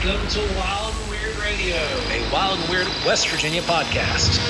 Welcome to Wild and Weird Radio, a Wild and Weird West Virginia podcast.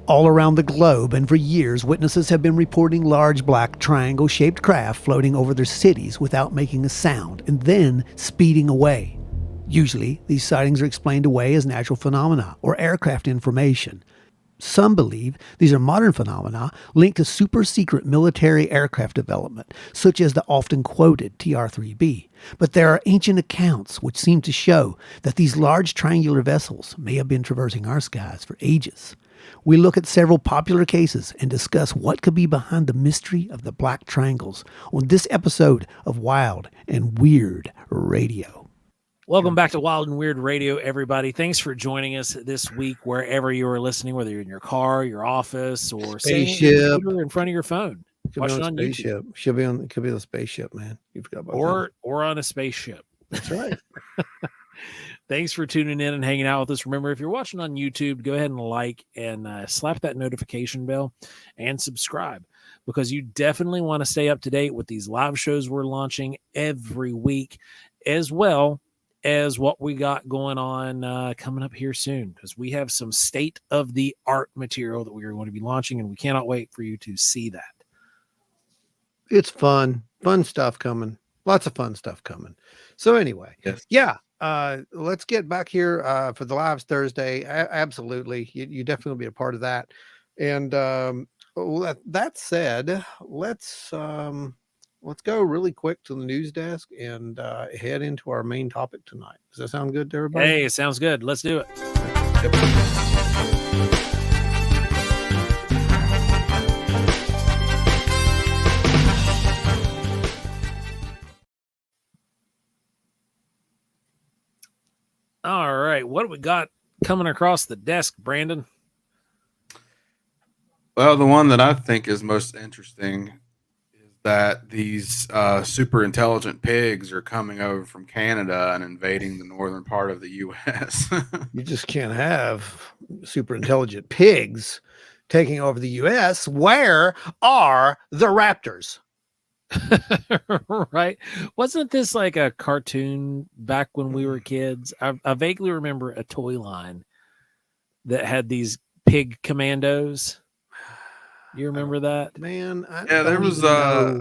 All around the globe and for years, witnesses have been reporting large black triangle-shaped craft floating over their cities without making a sound and then speeding away. Usually, these sightings are explained away as natural phenomena or aircraft information. Some believe these are modern phenomena linked to super-secret military aircraft development, such as the often quoted TR-3B. But there are ancient accounts which seem to show that these large triangular vessels may have been traversing our skies for ages. We look at several popular cases and discuss what could be behind the mystery of the black triangles on this episode of Wild and Weird Radio. Welcome back to Wild and Weird Radio, everybody. Thanks for joining us this week, wherever you are listening, whether you're in your car, your office, or spaceship in front of your phone. Watch it on spaceship. YouTube. Should be on. It could be on the spaceship, man. You forgot about that. Or on a spaceship. That's right. Thanks for tuning in and hanging out with us. Remember, if you're watching on YouTube, go ahead and like and slap that notification bell and subscribe, because you definitely want to stay up to date with these live shows we're launching every week, as well as what we got going on coming up here soon, because we have some state-of-the-art material that we are going to be launching, and we cannot wait for you to see that. It's fun stuff coming. Lots of fun stuff coming. So anyway, yes. Yeah. Let's get back here for the lives Thursday. Absolutely. You definitely will be a part of that. And that said, let's go really quick to the news desk and head into our main topic tonight. Does that sound good to everybody? Hey, it sounds good. Let's do it. All right, what do we got coming across the desk, Brandon? Well, the one that I think is most interesting is that these super intelligent pigs are coming over from Canada and invading the northern part of the U.S. You just can't have super intelligent pigs taking over the U.S. Where are the raptors? Right? Wasn't this like a cartoon back when we were kids? I vaguely remember a toy line that had these pig commandos. You remember that? Man, there was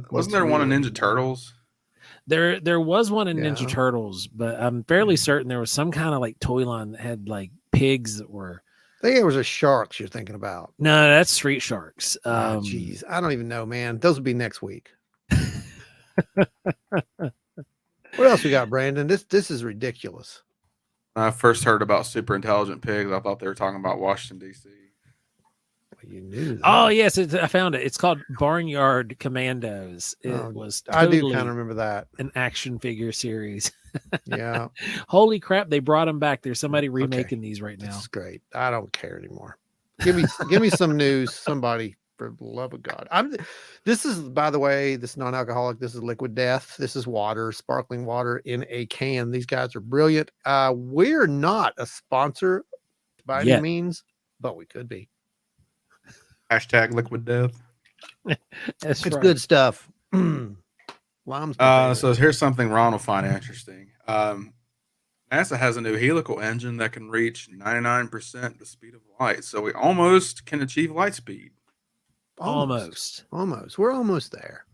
wasn't there one in Ninja Turtles? There was one in Ninja Turtles, but I'm fairly certain there was some kind of like toy line that had like pigs that were. I think it was a sharks you're thinking about. No, that's Street Sharks. Jeez, I don't even know, man. Those will be next week. What else we got, Brandon? This is ridiculous. When I first heard about super intelligent pigs, I thought they were talking about Washington, D.C. Well, you knew that. Oh, yes, I found it. It's called Barnyard Commandos. Was totally I do kind of remember that. An action figure series. Yeah. Holy crap, they brought them back. There's somebody remaking these right now. This is great. I don't care anymore. Give me some news, somebody. For the love of God. This is, by the way, this non-alcoholic. This is Liquid Death. This is water, sparkling water in a can. These guys are brilliant. We're not a sponsor by any means, but we could be. Hashtag Liquid Death. It's right. Good stuff. So here's something Ron will find interesting. NASA has a new helical engine that can reach 99% the speed of light. So we almost can achieve light speed. Almost. We're almost there.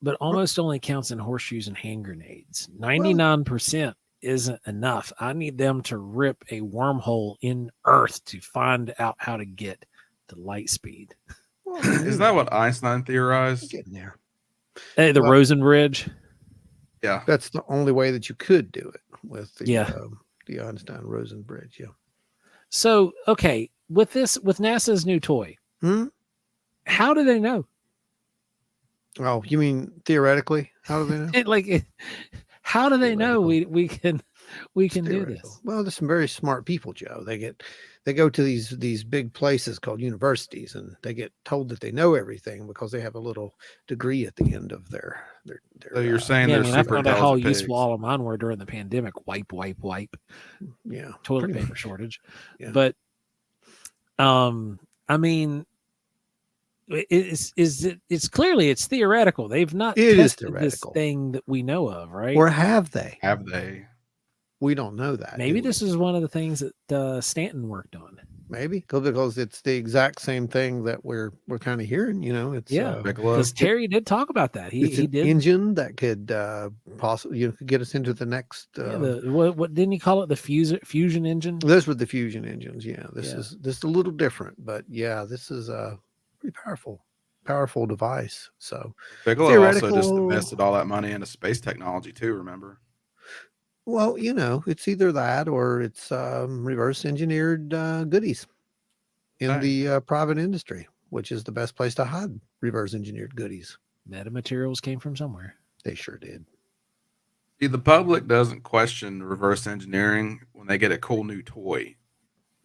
But almost only counts in horseshoes and hand grenades. 99% isn't enough. I need them to rip a wormhole in Earth to find out how to get to light speed. Is that what Einstein theorized? Getting there. Hey, the Rosen Bridge. Yeah. That's the only way that you could do it with the Einstein-Rosen Bridge. Yeah. So, okay, with NASA's new toy, how do they know? Oh, you mean theoretically? How do they know? How do they know Theoretical. we can It's do theoretical. this? Well, there's some very smart people, Joe. They go to these big places called universities, and they get told that they know everything because they have a little degree at the end of So you're saying Yeah, I they're mean, I super found out how intelligent useful pigs. all of mine were during the pandemic. Wipe. yeah, Toilet pretty paper much. shortage. Yeah. But I mean, it's clearly it's theoretical. They've not It is tested this theoretical. thing that we know of, right? Or have they? Have they? We don't know that. Maybe Do we? this is one of the things that Stanton worked on. Maybe because it's the exact same thing that we're kind of hearing. It's Yeah, Bigelow. because Terry did talk about that. it's He an did. engine that could possibly could get us into the next. Yeah, what didn't he call it? The fusion engine. Those were the fusion engines. Yeah, this Yeah. is a little different, but yeah, this is a pretty powerful device. So Bigelow also just invested all that money into space technology too. Remember? well, it's either that or it's reverse engineered goodies in Right. the private industry, which is the best place to hide reverse engineered goodies. Metamaterials came from somewhere. They sure did. See, the public doesn't question reverse engineering when they get a cool new toy.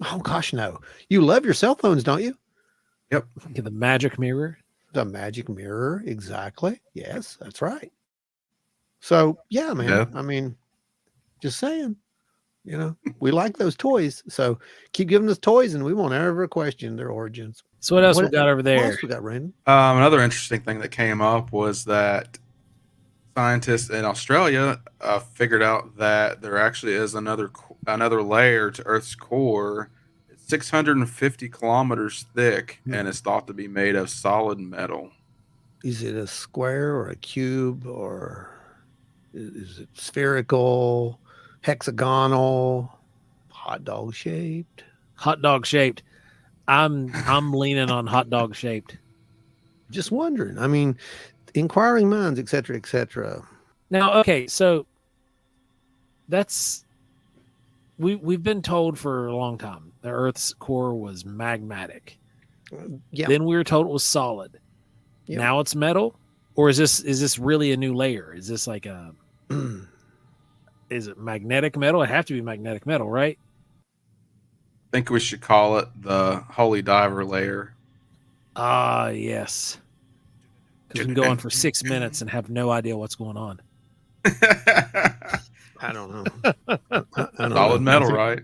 Oh gosh, no! You love your cell phones, don't you? Yep. The magic mirror. The magic mirror, exactly. Yes, that's right. So yeah, man. Yeah. I mean, just saying. We like those toys, so keep giving us toys, and we won't ever question their origins. So what else we got over What there? else we got, Brandon? Another interesting thing that came up was that scientists in Australia figured out that there actually is another layer to Earth's core. It's 650 kilometers thick, and it's thought to be made of solid metal. Is it a square or a cube, or is it spherical, hexagonal, hot dog shaped? Hot dog shaped. I'm leaning on hot dog shaped. Just wondering. I mean, inquiring minds, etc., etc. Now, okay, so that's we've been told for a long time the Earth's core was magmatic. Yeah. Then we were told it was solid. Yeah. Now it's metal, or is this really a new layer? Is this like a is it magnetic metal? It have to be magnetic metal, right? I think we should call it the Holy Diver layer. Ah, yes. Because we can go on for 6 minutes and have no idea what's going on. I don't know. I don't Solid know. metal, right?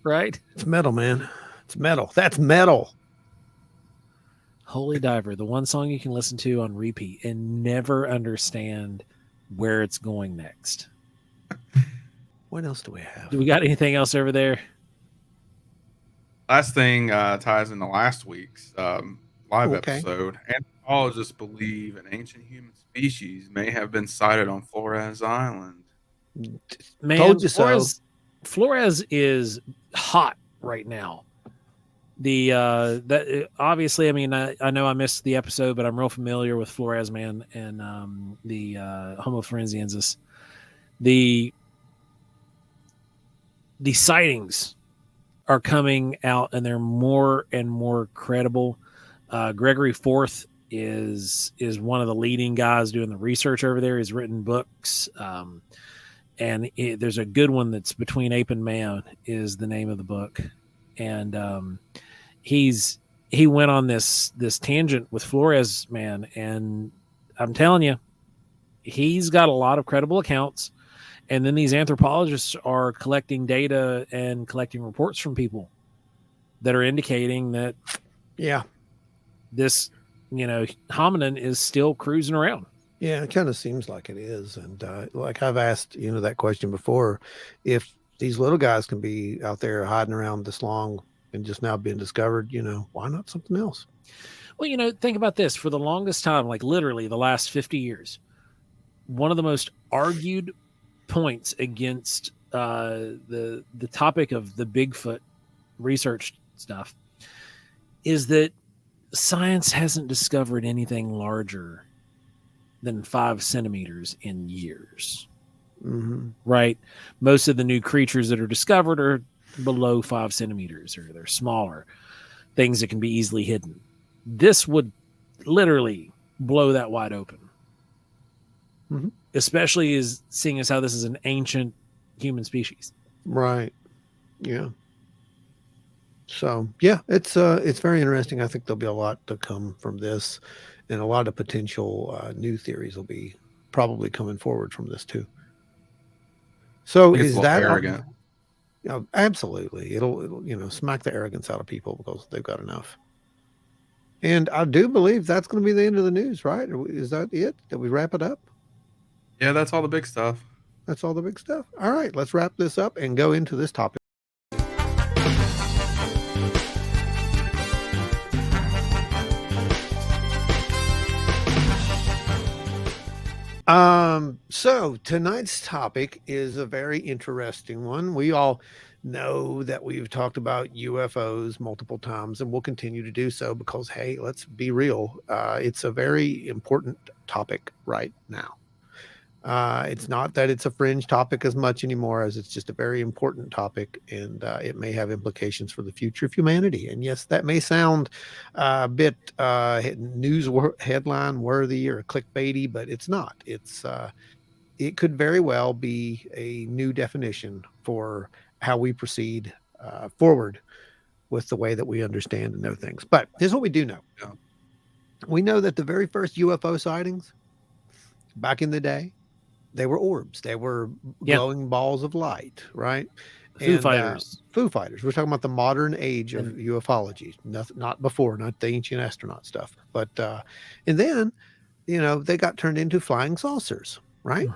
Right? It's metal, man. It's metal. That's metal. Holy Diver, the one song you can listen to on repeat and never understand where it's going next. What else do we have? Do we got anything else over there? Last thing ties into last week's live episode. Anthropologists believe an ancient human species may have been sighted on Flores Island. Man, Told you so. Flores is hot right now. That obviously, I mean, I know I missed the episode, but I'm real familiar with Flores, man, and the Homo floresiensis. The sightings are coming out, and they're more and more credible. Gregory Forth is one of the leading guys doing the research over there. He's written books, and there's a good one that's Between Ape and Man is the name of the book, and he went on this tangent with Flores, man, and I'm telling you, he's got a lot of credible accounts. And then these anthropologists are collecting data and collecting reports from people that are indicating that, this, hominin is still cruising around. Yeah, it kind of seems like it is. And like I've asked, that question before, if these little guys can be out there hiding around this long and just now being discovered, why not something else? Well, think about this. For the longest time, like literally the last 50 years, one of the most argued points against the topic of the Bigfoot research stuff is that science hasn't discovered anything larger than 5 centimeters in years. Mm-hmm. Right? Most of the new creatures that are discovered are below 5 centimeters, or they're smaller, things that can be easily hidden. This would literally blow that wide open. especially as seeing as how this is an ancient human species. Right. Yeah. So yeah, it's very interesting. I think there'll be a lot to come from this, and a lot of potential new theories will be probably coming forward from this too. I So think it's a is little that arrogant. absolutely? It'll smack the arrogance out of people because they've got enough. And I do believe that's going to be the end of the news, right? Is that it? Did we wrap it up? Yeah, that's all the big stuff. That's all the big stuff. All right, let's wrap this up and go into this topic. So tonight's topic is a very interesting one. We all know that we've talked about UFOs multiple times and we'll continue to do so because, hey, let's be real. It's a very important topic right now. It's not that it's a fringe topic as much anymore as it's just a very important topic, and it may have implications for the future of humanity. And yes, that may sound a bit headline worthy or clickbaity, but it's not. It could very well be a new definition for how we proceed forward with the way that we understand and know things. But here's what we do know. Yeah. We know that the very first UFO sightings back in the day, they were orbs. They were glowing balls of light, right? Foo Fighters. Foo Fighters. We're talking about the modern age of ufology, not before, not the ancient astronaut stuff. But and then, they got turned into flying saucers, right?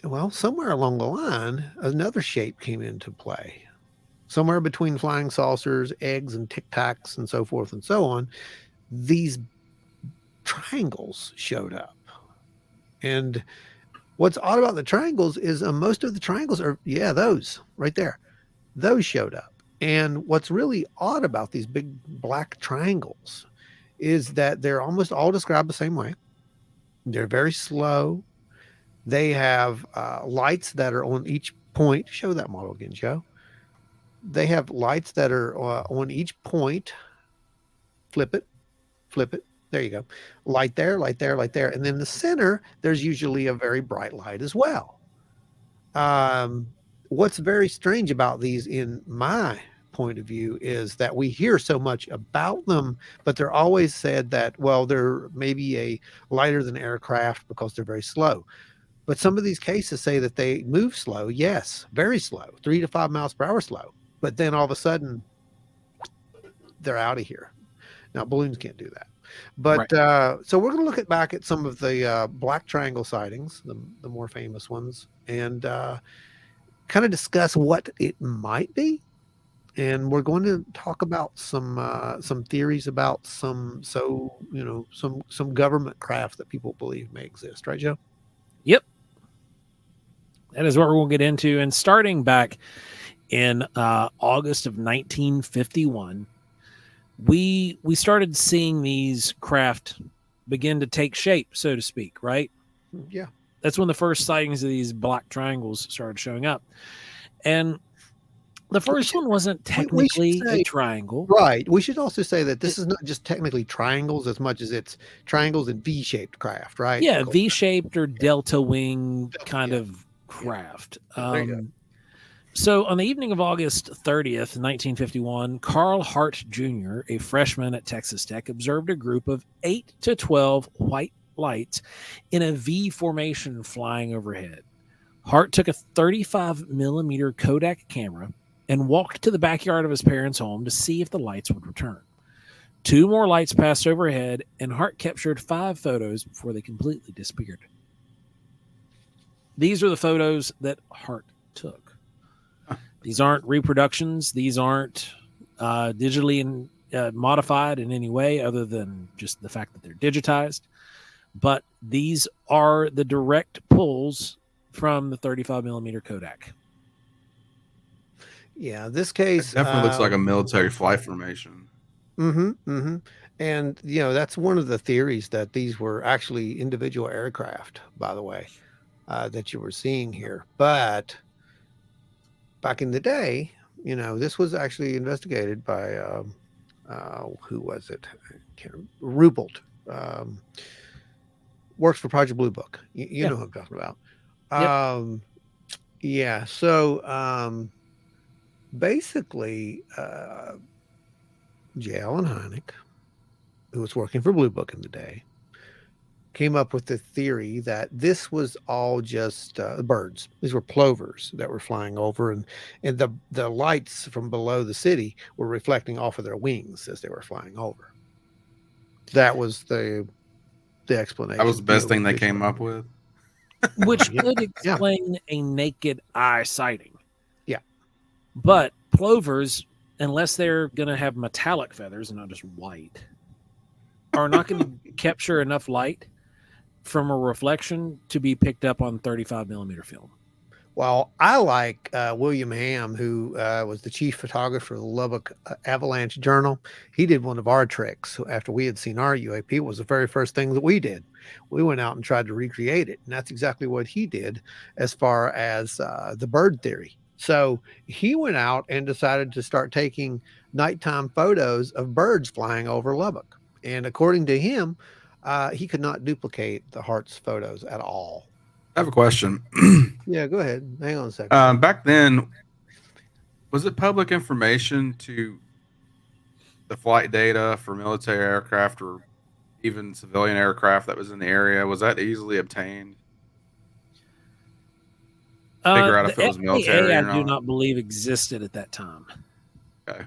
Well, somewhere along the line, another shape came into play. Somewhere between flying saucers, eggs, and Tic Tacs, and so forth and so on, these triangles showed up. And what's odd about the triangles is most of the triangles are, those right there, those showed up. And what's really odd about these big black triangles is that they're almost all described the same way. They're very slow. They have lights that are on each point. Show that model again, Joe. They have lights that are on each point. Flip it. There you go. Light there, light there, light there. And then the center, there's usually a very bright light as well. What's very strange about these, in my point of view, is that we hear so much about them, but they're always said that, well, they're maybe a lighter than aircraft because they're very slow. But some of these cases say that they move slow. Yes, very slow, 3 to 5 miles per hour slow. But then all of a sudden, they're out of here. Now, balloons can't do that. But so we're going to look back at some of the black triangle sightings, the more famous ones, and kind of discuss what it might be. And we're going to talk about some theories about some government craft that people believe may exist. Right, Joe? Yep. That is what we're going to get into. And starting back in August of 1951, we started seeing these craft begin to take shape, so to speak, right? Yeah. That's when the first sightings of these black triangles started showing up. And the first one wasn't technically a triangle. Right. We should also say that this is not just technically triangles as much as it's triangles and V-shaped craft, right? Yeah, V-shaped or delta wing kind of craft. There you go. So on the evening of August 30th, 1951, Carl Hart Jr., a freshman at Texas Tech, observed a group of 8 to 12 white lights in a V formation flying overhead. Hart took a 35 millimeter Kodak camera and walked to the backyard of his parents' home to see if the lights would return. 2 more lights passed overhead, and Hart captured 5 photos before they completely disappeared. These are the photos that Hart took. These aren't reproductions. These aren't digitally modified in any way other than just the fact that they're digitized. But these are the direct pulls from the 35 millimeter Kodak. Yeah, this case It definitely looks like a military fly formation. And that's one of the theories, that these were actually individual aircraft, by the way, that you were seeing here. But back in the day, this was actually investigated by who was it? Ruppelt. works for Project Blue Book. You Yeah. know who I'm talking about. Yep. Yeah. So basically, J. Allen Hynek, who was working for Blue Book in the day, came up with the theory that this was all just birds. These were plovers that were flying over, and the lights from below the city were reflecting off of their wings as they were flying over. That was the explanation. That was the best thing they visually. came up with. Which Yeah. could Yeah. explain a naked eye sighting. Yeah. But plovers, unless they're going to have metallic feathers and not just white, are not going to capture enough light from a reflection to be picked up on 35 millimeter film. Well, I like William Ham, who was the chief photographer of the Lubbock Avalanche Journal. He did one of our tricks after we had seen our UAP. It was the very first thing that we did. We went out and tried to recreate it. And that's exactly what he did as far as the bird theory. So he went out and decided to start taking nighttime photos of birds flying over Lubbock. And according to him, he could not duplicate the Hart's photos at all. I have a question. Yeah, go ahead. Hang on a second. Back then, was it public information to the flight data for military aircraft or even civilian aircraft that was in the area? Was that easily obtained? Figure out if it was military I or do not. not believe existed at that time. Okay.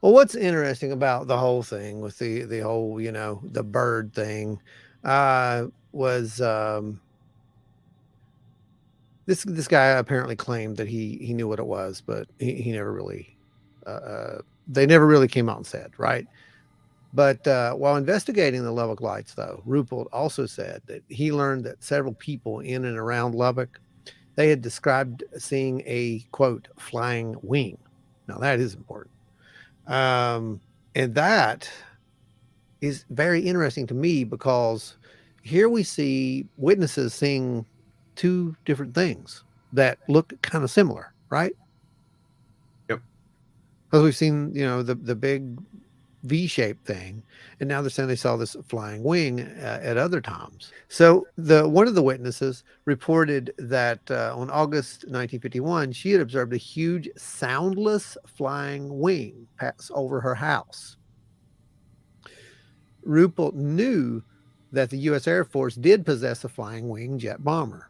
Well, what's interesting about the whole thing with the whole, the bird thing, was this guy apparently claimed that he knew what it was, but he never really, they never really came out and said, right? But while investigating the Lubbock lights, though, Ruppelt also said that he learned that several people in and around Lubbock, they had described seeing a, quote, flying wing. Now, that is important. And that is very interesting to me because here we see witnesses seeing two different things that look kind of similar, right? Yep. Because we've seen, the big V-shaped thing, and now they're saying they saw this flying wing at other times. So one of the witnesses reported that on August 1951, she had observed a huge soundless flying wing pass over her house. Ruppelt knew that the U.S. Air Force did possess a flying wing jet bomber,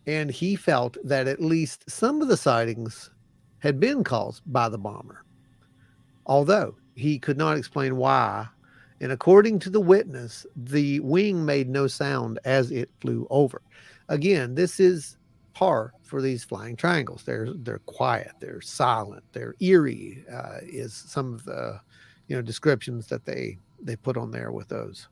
and he felt that at least some of the sightings had been caused by the bomber, although he could not explain why. And according to the witness, the wing made no sound as it flew over. Again, this is par for these flying triangles. They're quiet, they're silent, they're eerie, is some of the descriptions that they put on there with those.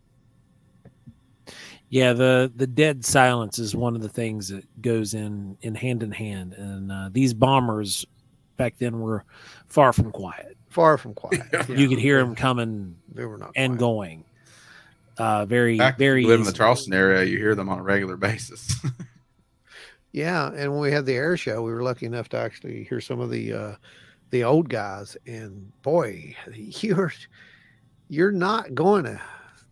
Yeah, the dead silence is one of the things that goes in hand in hand, and these bombers back then were far from quiet. Far from quiet. You could hear them coming They were not and quiet. going. Very, Back very if you live in the easily. Charleston area, you hear them on a regular basis. Yeah, and when we had the air show, we were lucky enough to actually hear some of the old guys, and boy, you're not going to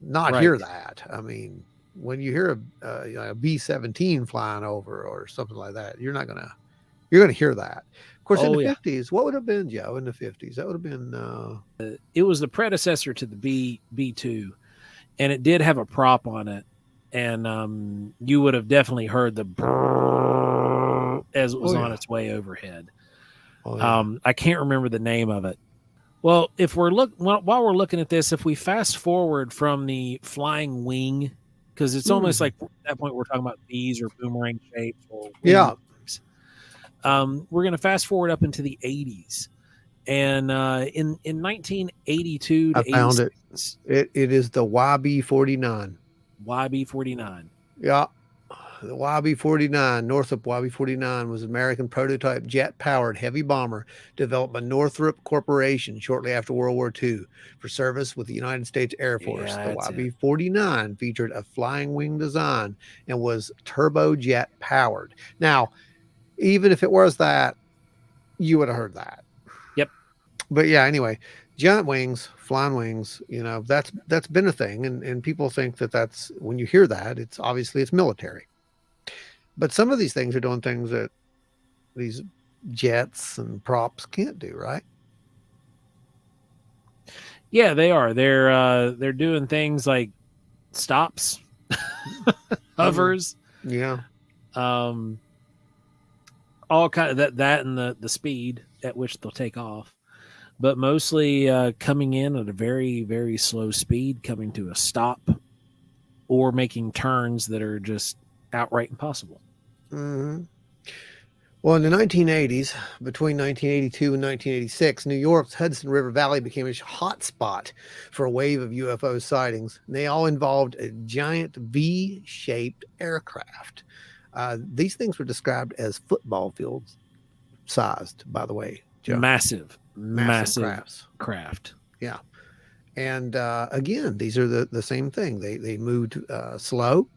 not Right. hear that. I mean, when you hear a B-17 flying over or something like that, you're gonna hear that. Of course, in Oh, the yeah. 50s, what would have been, Joe? In the 50s, that would have been It was the predecessor to the B2, and it did have a prop on it, and you would have definitely heard the brrrr as it was Oh, on yeah. its way overhead. oh, yeah. I can't remember the name of it. Well, while we're looking at this, if we fast forward from the flying wing, because it's almost like at that point we're talking about bees or boomerang shapes or Yeah. wings. We're going to fast forward up into the 80s, and in 1982 to I found 86, it is the YB-49. YB-49. Yeah. The YB-49, Northrop YB-49, was an American prototype jet-powered heavy bomber developed by Northrop Corporation shortly after World War II for service with the United States Air Force. Yeah, The that's it. YB-49 featured a flying wing design and was turbojet powered. Now, even if it was that, you would have heard that. Yep. But yeah, anyway, giant wings, flying wings. That's been a thing, and people think that that's when you hear that, it's obviously it's military. But some of these things are doing things that these jets and props can't do, right? Yeah, they are. They're doing things like stops, hovers, Yeah, um, all kind of that and the speed at which they'll take off, but mostly coming in at a very very slow speed, coming to a stop, or making turns that are just outright impossible. hmm Well, in the 1980s, between 1982 and 1986, New York's Hudson River Valley became a hot spot for a wave of UFO sightings. And they all involved a giant V shaped aircraft. These things were described as football fields sized, by the way, Joe. Massive, Massive massive crafts. craft. Yeah. And again, these are the same thing. They moved slow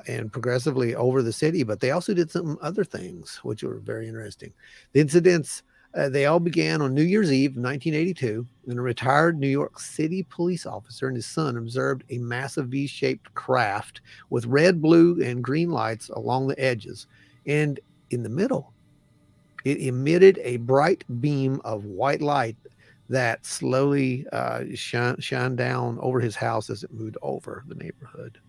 and progressively over the city, but they also did some other things which were very interesting. The incidents, they all began on New Year's Eve, 1982, when a retired New York City police officer and his son observed a massive V-shaped craft with red, blue, and green lights along the edges. And in the middle, it emitted a bright beam of white light that slowly shined down over his house as it moved over the neighborhood.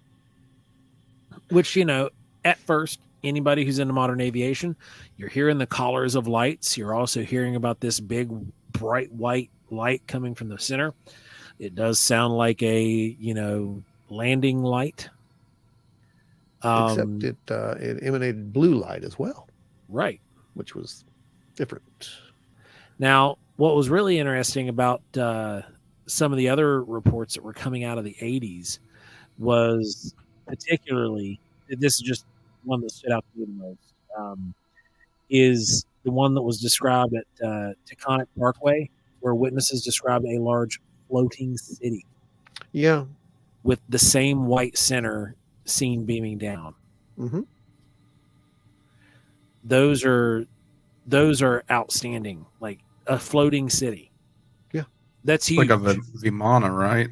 Which, at first, anybody who's into modern aviation, you're hearing the collars of lights. You're also hearing about this big, bright white light coming from the center. It does sound like a, landing light. Except it emanated blue light as well, Right. which was different. Now, what was really interesting about some of the other reports that were coming out of the 80s was particularly, this is just one that stood out to me the most, is the one that was described at Taconic Parkway, where witnesses described a large floating city Yeah. with the same white center seen beaming down. Mm-hmm. Those are outstanding. Like a floating city. Yeah. That's It's huge. like a Vimana, right?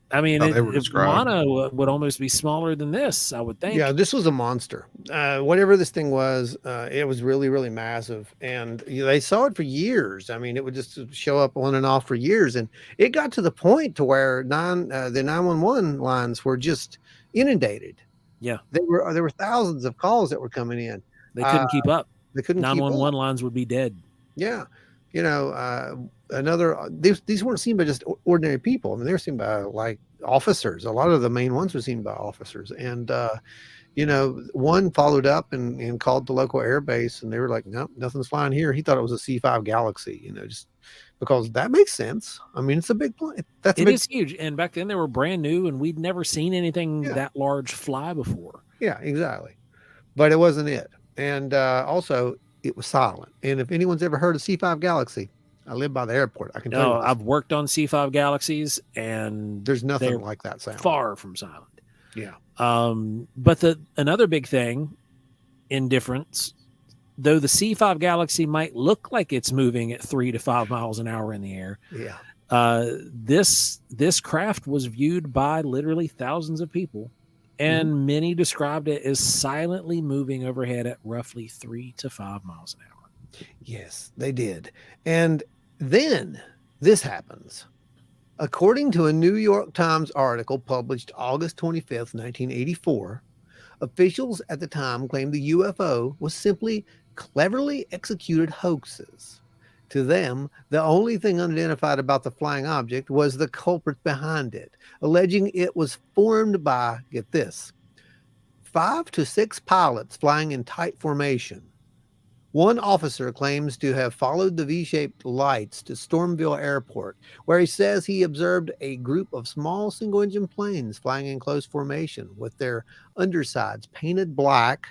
I mean, How they were if described. Mana would almost be smaller than this, I would think. Yeah, this was a monster. Whatever this thing was, it was really, really massive. And they saw it for years. I mean, it would just show up on and off for years. And it got to the point to where the 911 lines were just inundated. Yeah. There were thousands of calls that were coming in. They couldn't keep up. They couldn't keep up. 911 lines would be dead. Yeah. These weren't seen by just ordinary people. I mean, they were seen by like officers. A lot of the main ones were seen by officers. And, one followed up and called the local air base, and they were like, nope, nothing's flying here. He thought it was a C-5 Galaxy, just because that makes sense. I mean, it's a big plane. It is huge. And back then they were brand new, and we'd never seen anything that large fly before. Yeah, exactly. But it wasn't it. And also, it was silent. And if anyone's ever heard of C-5 Galaxy, I live by the airport. I can tell you. I've worked on C-5 Galaxies, and there's nothing like that sound. Far from silent. Yeah. But another big thing in difference, though the C-5 Galaxy might look like it's moving at 3 to 5 miles an hour in the air. Yeah. This craft was viewed by literally thousands of people, and many described it as silently moving overhead at roughly 3 to 5 miles an hour. Yes, they did. And then this happens. According to a New York Times article published August 25th, 1984, officials at the time claimed the UFO was simply cleverly executed hoaxes. To them, the only thing unidentified about the flying object was the culprit behind it, alleging it was formed by, get this, 5 to 6 pilots flying in tight formation. One officer claims to have followed the V-shaped lights to Stormville Airport, where he says he observed a group of small single-engine planes flying in close formation with their undersides painted black,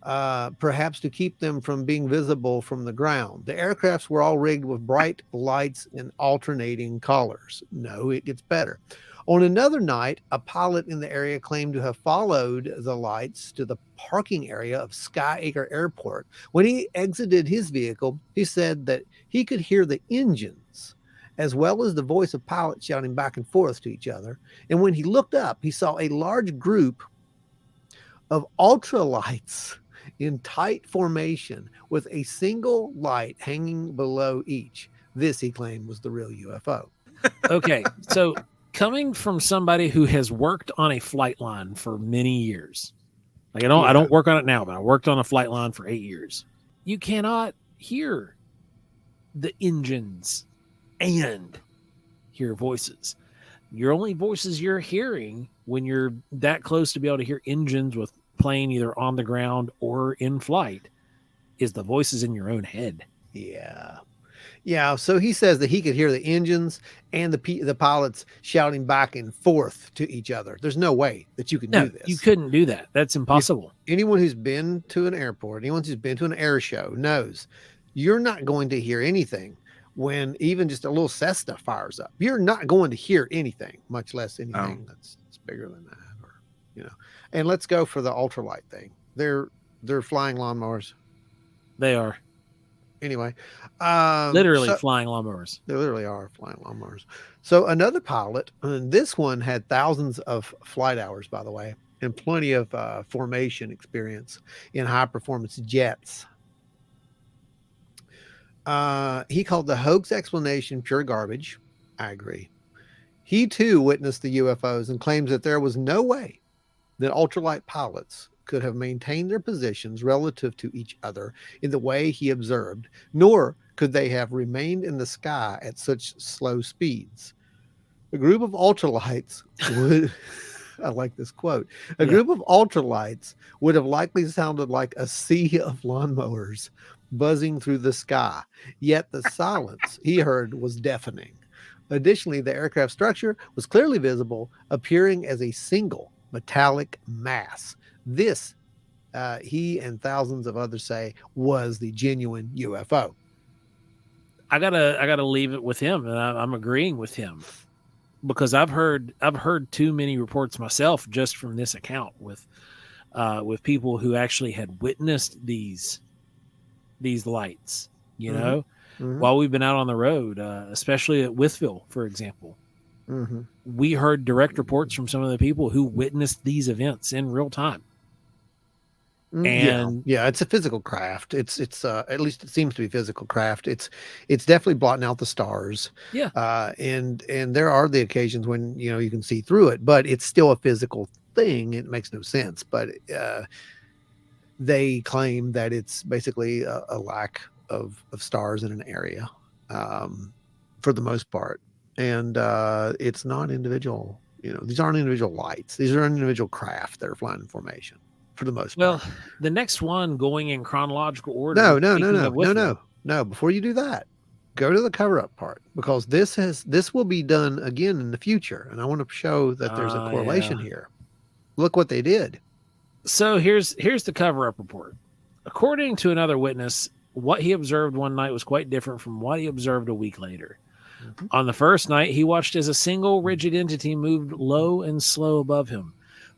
perhaps to keep them from being visible from the ground. The aircrafts were all rigged with bright lights and alternating colors. No, it gets better. On another night, a pilot in the area claimed to have followed the lights to the parking area of Skyacre Airport. When he exited his vehicle, he said that he could hear the engines as well as the voice of pilots shouting back and forth to each other. And when he looked up, he saw a large group of ultralights in tight formation with a single light hanging below each. This, he claimed, was the real UFO. Okay, so coming from somebody who has worked on a flight line for many years, like I don't work on it now, but I worked on a flight line for 8 years. You cannot hear the engines and hear voices. Your only voices you're hearing when you're that close to be able to hear engines with plane either on the ground or in flight is the voices in your own head. Yeah. Yeah, so he says that he could hear the engines and the pilots shouting back and forth to each other. There's no way that you can do this. You couldn't do that. That's impossible. Anyone who's been to an airport, anyone who's been to an air show knows you're not going to hear anything when even just a little Cessna fires up. You're not going to hear anything, much less anything that's bigger than that, or And let's go for the ultralight thing. They're flying lawnmowers. They are. Anyway, literally flying lawnmowers. They literally are flying lawnmowers. So another pilot, and this one had thousands of flight hours, by the way, and plenty of formation experience in high performance jets. He called the hoax explanation pure garbage. I agree. He too witnessed the UFOs and claims that there was no way that ultralight pilots could have maintained their positions relative to each other in the way he observed, nor could they have remained in the sky at such slow speeds. A group of ultralights would, I like this quote, a group of ultralights would have likely sounded like a sea of lawnmowers buzzing through the sky, yet the silence he heard was deafening. Additionally, the aircraft structure was clearly visible, appearing as a single metallic mass. This, he and thousands of others say, was the genuine UFO. I gotta leave it with him, and I'm agreeing with him because I've heard too many reports myself just from this account with people who actually had witnessed these lights. While we've been out on the road, especially at Withville, for example. Mm-hmm. We heard direct reports from some of the people who witnessed these events in real time. And it's a physical craft. It's at least it seems to be physical craft. It's definitely blotting out the stars. Yeah. And there are the occasions when you can see through it, but it's still a physical thing. It makes no sense. But they claim that it's basically a lack of stars in an area, for the most part. And it's not individual. These aren't individual lights. These are individual craft that are flying in formation. For the most part. Well, the next one going in chronological order. No. Before you do that, go to the cover-up part, because this will be done again in the future, and I want to show that there's a correlation here. Look what they did. So here's the cover-up report. According to another witness, what he observed one night was quite different from what he observed a week later. Mm-hmm. On the first night, he watched as a single rigid entity moved low and slow above him.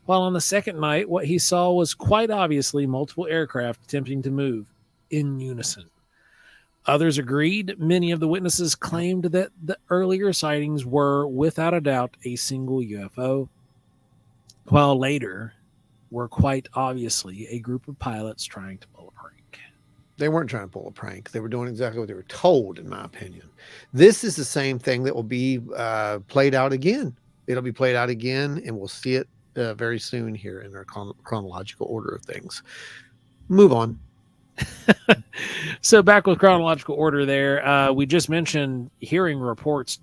While on the second night, what he saw was quite obviously multiple aircraft attempting to move in unison. Others agreed. Many of the witnesses claimed that the earlier sightings were, without a doubt, a single UFO, while later were quite obviously a group of pilots trying to pull a prank. They weren't trying to pull a prank. They were doing exactly what they were told, in my opinion. This is the same thing that will be played out again. It'll be played out again, and we'll see it very soon here in our chronological order of things. Move on. So back with chronological order there, we just mentioned hearing reports,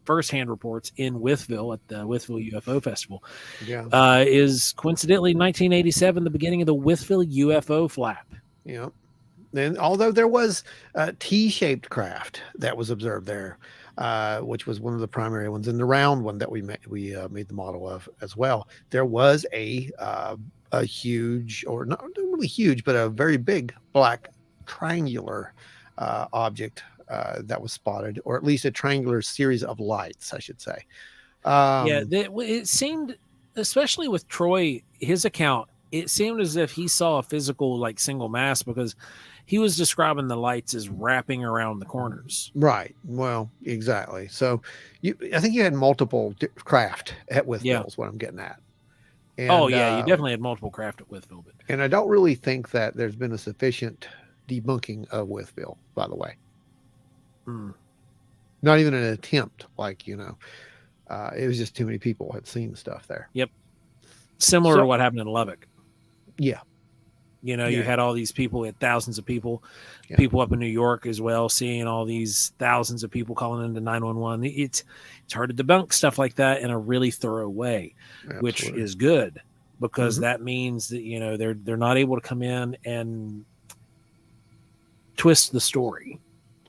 firsthand reports in Withville at the Withville UFO Festival. Yeah. Is coincidentally 1987 the beginning of the Withville UFO flap. Yeah. And although there was a T-shaped craft that was observed there, which was one of the primary ones, and the round one that we made the model of as well. There was a huge, or not really huge, but a very big black triangular object that was spotted, or at least a triangular series of lights, I should say. Yeah, Um, it seemed, especially with Troy, his account, it seemed as if he saw a physical, like, single mass, because he was describing the lights as wrapping around the corners. right. Well, exactly. So I think you had multiple craft at Yeah. Withville is what I'm getting at. Oh, And yeah, you definitely had multiple craft at Withville, but I don't really think that there's been a sufficient debunking of Withville, by the way. mm, Not even an attempt, like, it was just too many people had seen stuff there. yep. Similar to So what happened in Lubbock. yeah, You know, you yeah, had all these people, had thousands of people, yeah. people up in New York as well, seeing all these thousands of people calling into 911. It's hard to debunk stuff like that in a really thorough way, which Absolutely. is good, because Mhm. that means that, you know, they're not able to come in and twist the story.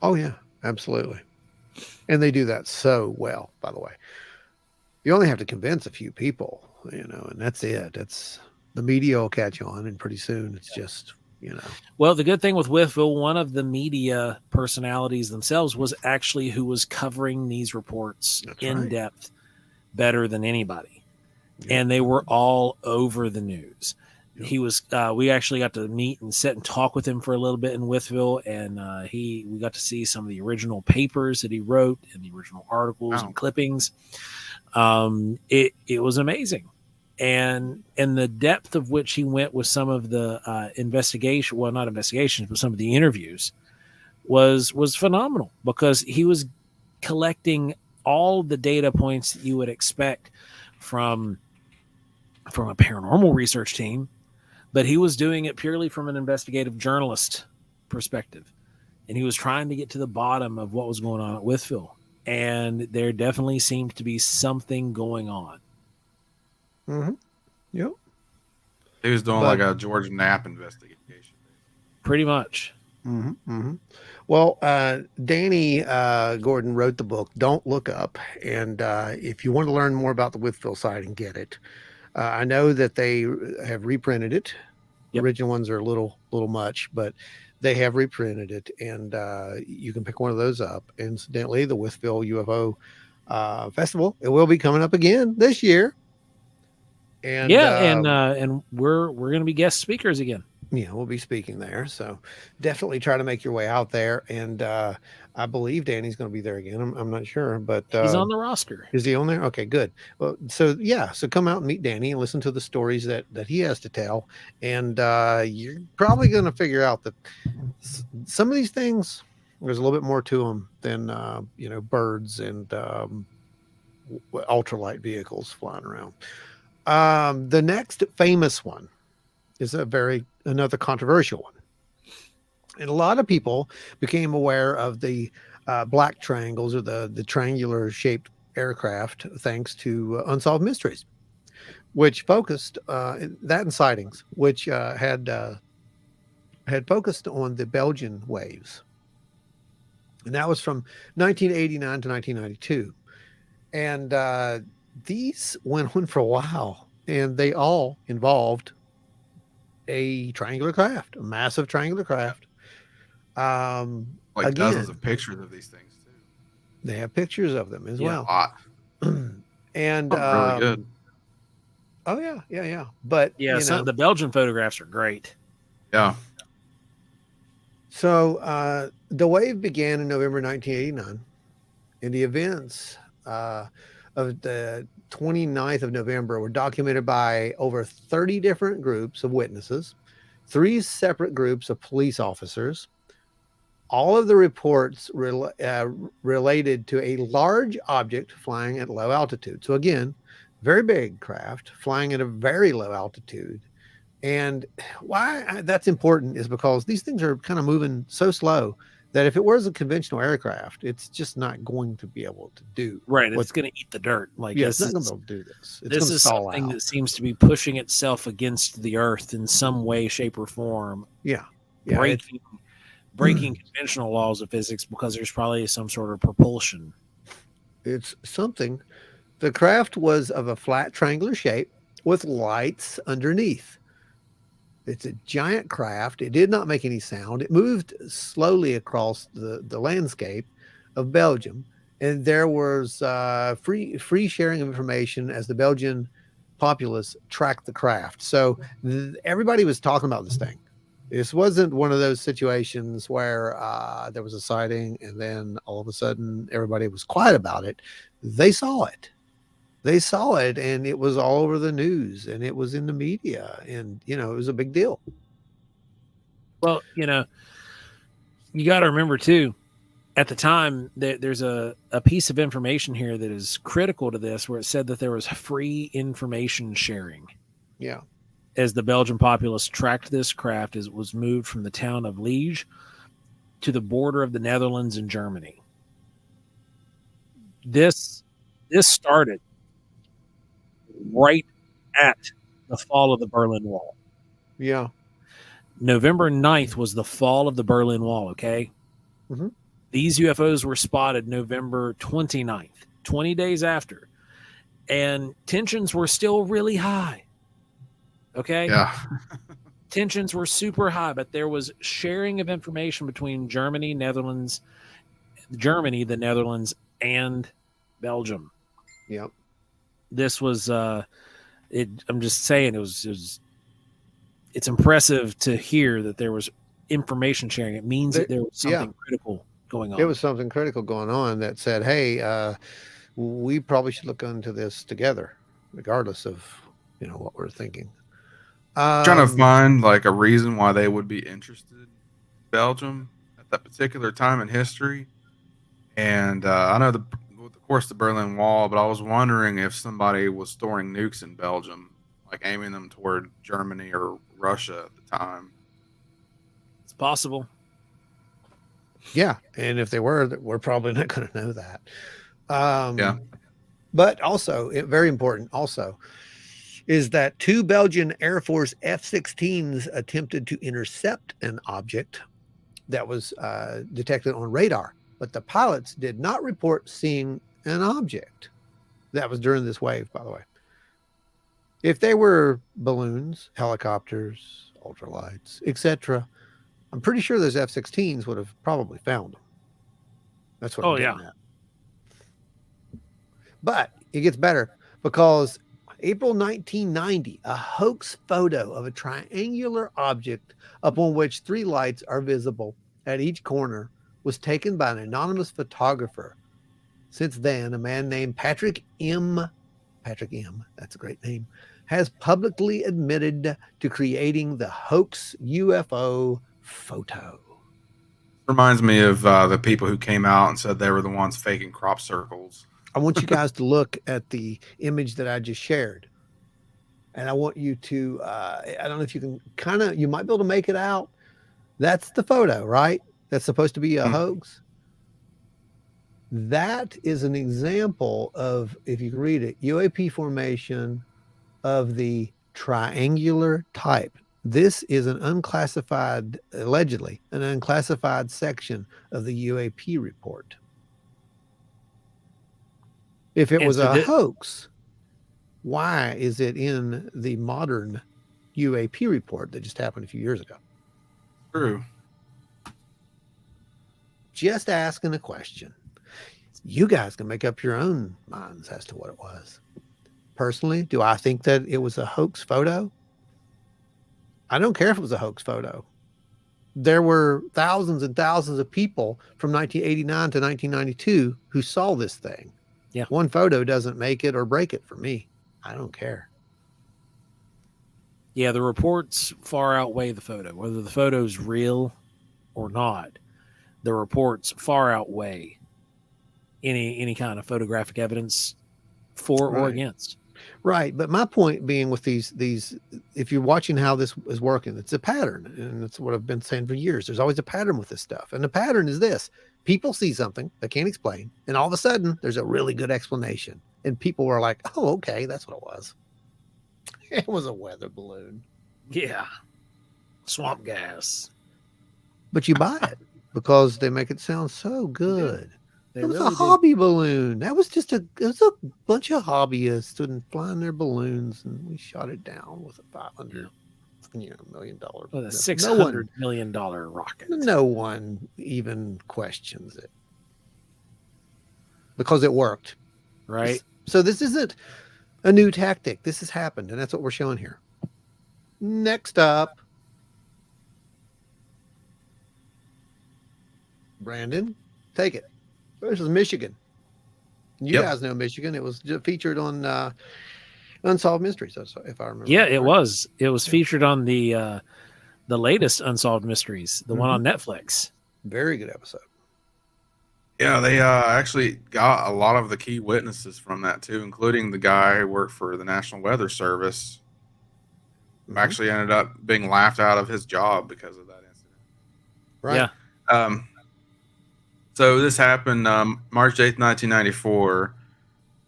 Oh yeah, absolutely. And they do that so well, by the way. You only have to convince a few people, and that's it. It's the media will catch on, and pretty soon it's just, Well, the good thing with Withville, one of the media personalities themselves was actually who was covering these reports that's in right. depth better than anybody. Yep. And they were all over the news. Yep. He was, we actually got to meet and sit and talk with him for a little bit in Withville. And we got to see some of the original papers that he wrote and the original articles Wow. and clippings. It was amazing. And the depth of which he went with some of the investigation, well, not investigations, but some of the interviews was phenomenal, because he was collecting all the data points that you would expect from a paranormal research team, but he was doing it purely from an investigative journalist perspective. And he was trying to get to the bottom of what was going on at Withville. And there definitely seemed to be something going on. Mm-hmm. Yep. He was doing But- like a George Knapp investigation. Pretty much. Mm-hmm, mm-hmm. Well, Danny Gordon wrote the book "Don't Look Up," and if you want to learn more about the Withville sighting, get it. I know that they have reprinted it. The Yep. original ones are a little much, but they have reprinted it, and you can pick one of those up. Incidentally, the Withville UFO Festival, it will be coming up again this year. And and we're going to be guest speakers again. yeah, we'll be speaking there. So definitely try to make your way out there. And I believe Danny's going to be there again. I'm not sure, but He's on the roster. is he on there? Okay, good. Well, so yeah, so come out and meet Danny and listen to the stories that he has to tell. And you're probably going to figure out that some of these things, there's a little bit more to them than birds and ultralight vehicles flying around. The next famous one is another controversial one. And a lot of people became aware of the black triangles, or the triangular shaped aircraft, thanks to Unsolved Mysteries, which focused that and sightings, which had focused on the Belgian waves. And that was from 1989 to 1992. And these went on for a while, and they all involved a triangular craft, a massive triangular craft. Like Again, dozens of pictures of these things too. they have pictures of them as Yeah. well. A lot. And Really good. Oh yeah. But Yeah, so the Belgian photographs are great. Yeah. So the wave began in November 1989, and the events of the 29th of November were documented by over 30 different groups of witnesses, 3 separate groups of police officers. All of the reports related to a large object flying at low altitude. So again, very big craft flying at a very low altitude. And why that's important is because these things are kind of moving so slow that if it was a conventional aircraft, it's just not going to be able to do. Right. It's going to eat the dirt. Like, Yeah, it's this not is, going to be able to do this. It's this going to is stall something out. that seems to be pushing itself against the earth in some way, shape, or form, Yeah. breaking conventional laws of physics, because there's probably some sort of propulsion. It's something. The craft was of a flat triangular shape with lights underneath. It's a giant craft. It did not make any sound. It moved slowly across the landscape of Belgium, and there was free sharing of information as the Belgian populace tracked the craft. So everybody was talking about this thing. This wasn't one of those situations where there was a sighting and then all of a sudden everybody was quiet about it. They saw it. They saw it, and it was all over the news, and it was in the media, and it was a big deal. Well, you got to remember too, at the time, there's a piece of information here that is critical to this, where it said that there was free information sharing. Yeah. As the Belgian populace tracked this craft as it was moved from the town of Liege to the border of the Netherlands and Germany. This started right at the fall of the Berlin Wall. Yeah. November 9th was the fall of the Berlin Wall, okay? Mm-hmm. These UFOs were spotted November 29th, 20 days after, and tensions were still really high, okay? Yeah. Tensions were super high, but there was sharing of information between Germany, the Netherlands, and Belgium. Yep. This was I'm just saying it's impressive to hear that there was information sharing. It means that there was something critical going on. There was something critical going on that said, hey, we probably should look into this together, regardless of what we're thinking. Trying to find like a reason why they would be interested in Belgium at that particular time in history. And I know of course the Berlin Wall, but I was wondering if somebody was storing nukes in Belgium, like aiming them toward Germany or Russia at the time. It's possible. Yeah, and if they were, we're probably not going to know that. Yeah. But also, very important also, is that 2 Belgian Air Force F-16s attempted to intercept an object that was detected on radar, but the pilots did not report seeing an object. That was during this wave, by the way. If they were balloons, helicopters, ultralights, etc., I'm pretty sure those F-16s would have probably found them. That's what I'm getting at. But it gets better, because April 1990, a hoax photo of a triangular object upon which 3 lights are visible at each corner was taken by an anonymous photographer. Since then, a man named Patrick M., that's a great name, has publicly admitted to creating the hoax UFO photo. Reminds me of the people who came out and said they were the ones faking crop circles. I want you guys to look at the image that I just shared. And I want you to, I don't know if you can you might be able to make it out. That's the photo, right? That's supposed to be a hoax. That is an example of, if you can read it, UAP formation of the triangular type. This is an unclassified, allegedly, an unclassified section of the UAP report. If it was a hoax, why is it in the modern UAP report that just happened a few years ago? True. Just asking a question. You guys can make up your own minds as to what it was. Personally, do I think that it was a hoax photo? I don't care if it was a hoax photo. There were thousands and thousands of people from 1989 to 1992 who saw this thing. Yeah. One photo doesn't make it or break it for me. I don't care. Yeah, the reports far outweigh the photo. Whether the photo's real or not, the reports far outweigh any kind of photographic evidence for or against. Right. But my point being with these, if you're watching how this is working, it's a pattern. And that's what I've been saying for years. There's always a pattern with this stuff. And the pattern is this: people see something they can't explain, and all of a sudden there's a really good explanation. And people were like, oh, okay, that's what it was. It was a weather balloon. Yeah. Swamp gas. But you buy it because they make it sound so good. It was really a hobby balloon. That was just it was a bunch of hobbyists and flying their balloons, and we shot it down with a $500 million. With a $600 million rocket. No one even questions it. because it worked. Right. So this isn't a new tactic. This has happened, and that's what we're showing here. Next up, Brandon, take it. This is Michigan. You Yep. guys know Michigan. It was featured on Unsolved Mysteries, if I remember. Yeah, it right. was. It was featured on the latest Unsolved Mysteries, the one on Netflix. Very good episode. Yeah, they actually got a lot of the key witnesses from that too, including the guy who worked for the National Weather Service. Who actually ended up being laughed out of his job because of that incident. Right. Yeah. So this happened March 8th, 1994.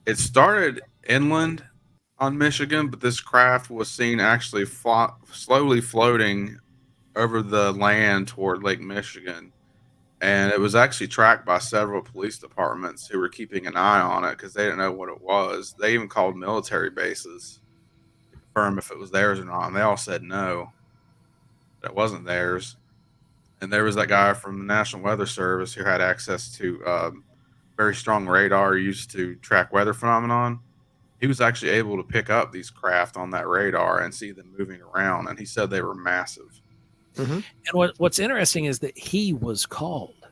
It started inland on Michigan, but this craft was seen actually slowly floating over the land toward Lake Michigan. And it was actually tracked by several police departments who were keeping an eye on it because they didn't know what it was. They even called military bases to confirm if it was theirs or not. And they all said no, that it wasn't theirs. And there was that guy from the National Weather Service who had access to very strong radar used to track weather phenomenon. He was actually able to pick up these craft on that radar and see them moving around. And he said they were massive. And what's interesting is that he was called.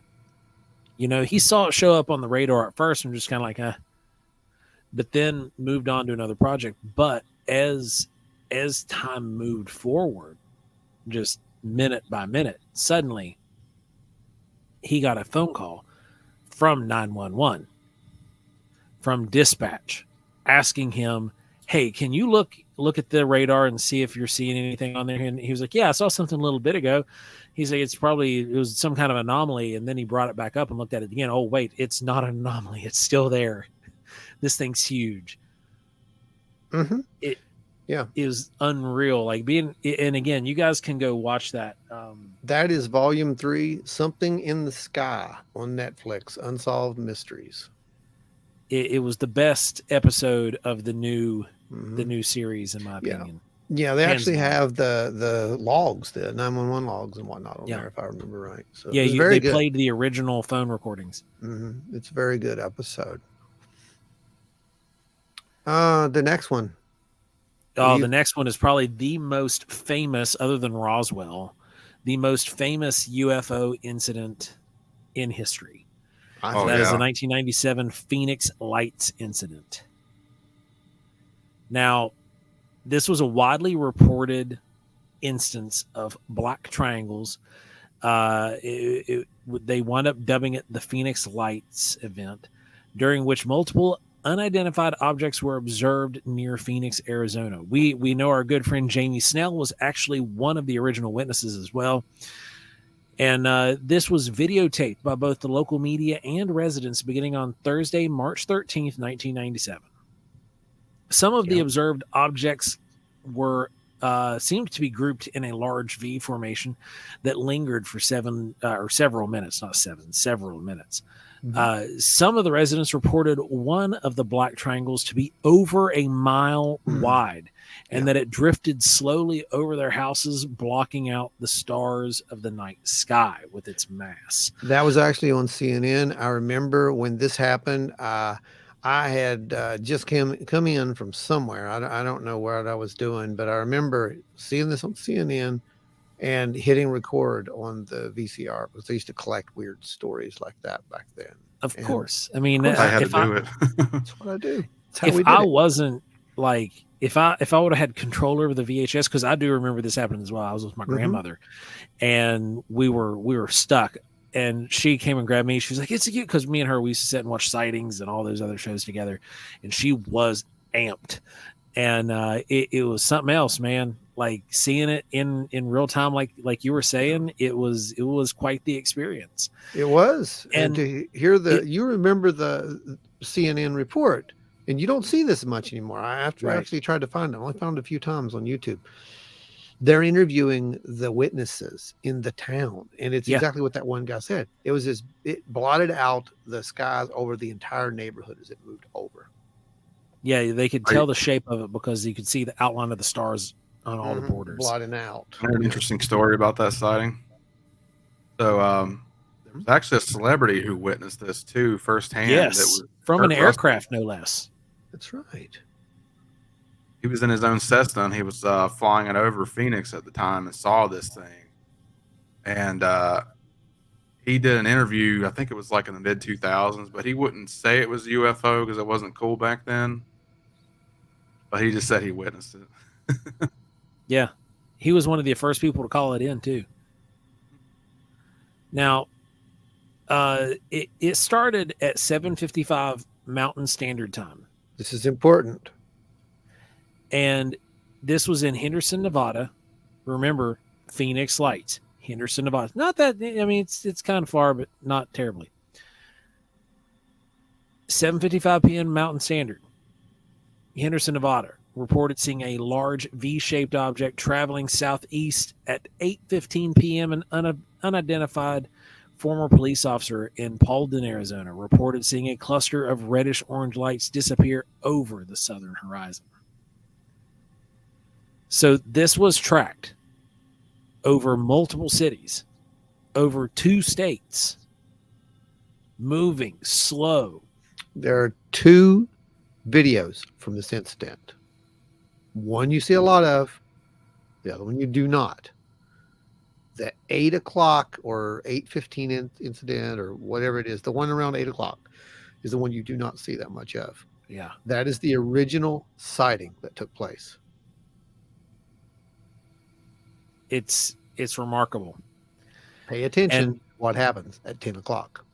You know, he saw it show up on the radar at first and just kind of like, but then moved on to another project. But as time moved forward, just minute by minute, suddenly he got a phone call from 911, from dispatch, asking him, hey, can you look at the radar and see if you're seeing anything on there? And he was like, yeah, I saw something a little bit ago. He's like, it was some kind of anomaly. And then he brought it back up and looked at it again. Oh, wait, it's not an anomaly. It's still there. This thing's huge. It is unreal. Like and again, you guys can go watch that. That is volume 3, Something in the Sky on Netflix, Unsolved Mysteries. It was the best episode of the new series, in my opinion. Yeah, they actually have the logs, the 911 logs and whatnot on there, if I remember right. So yeah, they played the original phone recordings. It's a very good episode. The next one. The next one is probably the most famous, other than Roswell, the most famous UFO incident in history. That is the 1997 Phoenix Lights incident. Now, this was a widely reported instance of black triangles. They wound up dubbing it the Phoenix Lights event, during which multiple unidentified objects were observed near Phoenix, Arizona. We know our good friend Jamie Snell was actually one of the original witnesses as well. And this was videotaped by both the local media and residents beginning on Thursday, March 13th, 1997. Some of the observed objects were seemed to be grouped in a large V formation that lingered for several minutes. Some of the residents reported one of the black triangles to be over a mile wide, and that it drifted slowly over their houses, blocking out the stars of the night sky with its mass. That was actually on CNN. I remember when this happened, I had just come in from somewhere. I don't know what I was doing, but I remember seeing this on CNN and hitting record on the VCR, because they used to collect weird stories like that back then. Of course. I mean, I had to do it. That's what I do. That's how if I wasn't like, if I would have had control over the VHS, because I do remember this happening as well. I was with my grandmother, and we were stuck, and she came and grabbed me. She was like, "It's cute," because me and her, we used to sit and watch Sightings and all those other shows together, and she was amped, and it was something else, man. Like seeing it in real time, like you were saying, it was quite the experience. It was, and to hear you remember the CNN report, and you don't see this much anymore. I actually tried to find it. I only found it a few times on YouTube. They're interviewing the witnesses in the town, and it's exactly what that one guy said. It was it blotted out the skies over the entire neighborhood as it moved over. Yeah, they could tell the shape of it because you could see the outline of the stars on all the borders. Blotting out. I heard an interesting story about that sighting. So there was actually a celebrity who witnessed this too firsthand. Yes, from Kurt an Russell. aircraft, no less. That's right. He was in his own Cessna, and he was flying it over Phoenix at the time and saw this thing. And he did an interview, I think it was like in the mid 2000s, but he wouldn't say it was a UFO because it wasn't cool back then. But he just said he witnessed it. Yeah. He was one of the first people to call it in, too. Now, it started at 7:55 Mountain Standard Time. This is important. And this was in Henderson, Nevada. Remember, Phoenix Lights, Henderson, Nevada. Not that, I mean, it's kind of far, but not terribly. 7:55 p.m. Mountain Standard. Henderson, Nevada, reported seeing a large V-shaped object traveling southeast at 8:15 p.m. An unidentified former police officer in Paulden, Arizona, reported seeing a cluster of reddish-orange lights disappear over the southern horizon. So this was tracked over multiple cities, over 2 states, moving slow. There are 2 videos from this incident. One you see a lot of, the other one you do not. The 8 o'clock or 8:15 incident or whatever it is, the one around 8 o'clock is the one you do not see that much of. Yeah. That is the original sighting that took place. It's remarkable. Pay attention And- to what happens at 10 o'clock.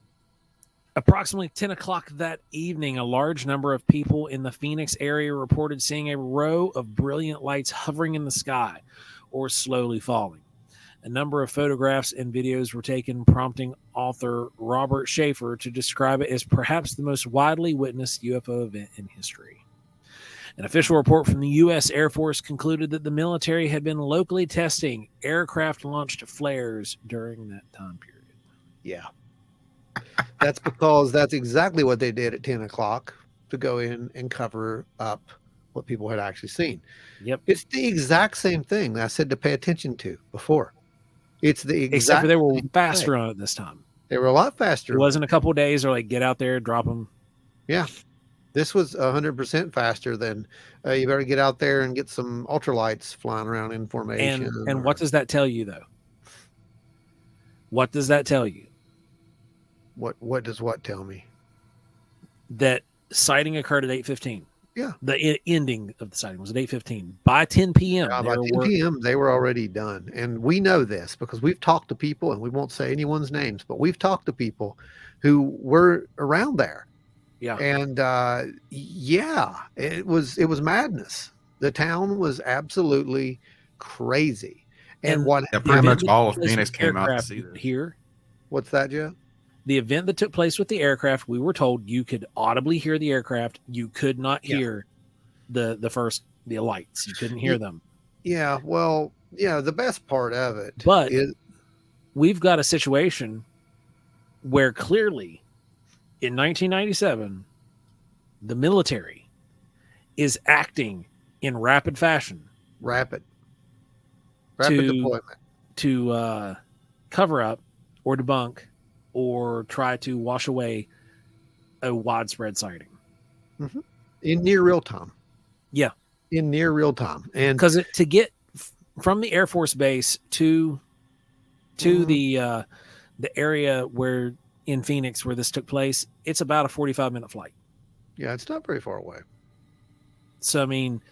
Approximately 10 o'clock that evening, a large number of people in the Phoenix area reported seeing a row of brilliant lights hovering in the sky or slowly falling. A number of photographs and videos were taken, prompting author Robert Schaefer to describe it as perhaps the most widely witnessed UFO event in history. An official report from the U.S. Air Force concluded that the military had been locally testing aircraft-launched flares during that time period. Yeah. That's because that's exactly what they did at 10 o'clock to go in and cover up what people had actually seen. Yep. It's the exact same thing that I said to pay attention to before. It's the exact Except for they were same faster thing. on it this time. They were a lot faster. It wasn't a couple of days or like get out there, drop them. Yeah. This was 100% faster than you better get out there and get some ultralights flying around in formation. And what does that tell you, though? What does that tell you? What does what tell me? That sighting occurred at 8:15. Yeah. The ending of the sighting was at 8:15. By 10 p.m. By 10 p.m. they were already done. And we know this because we've talked to people, and we won't say anyone's names, but we've talked to people who were around there. Yeah. And yeah, it was madness. The town was absolutely crazy. And what Yeah, pretty much event all that of took place Phoenix with came out to aircraft see this. Here, what's that, Joe? the event that took place with the aircraft, we were told you could audibly hear the aircraft. You could not hear the lights. You couldn't hear them. Yeah, well, yeah, the best part of it But is we've got a situation where clearly in 1997, the military is acting in rapid fashion rapid to- deployment. to cover up or debunk or try to wash away a widespread sighting. In near real time. Yeah. In near real time. And Because to get from the Air Force Base to the area where in Phoenix where this took place, it's about a 45-minute flight. yeah, it's not very far away. So, I mean,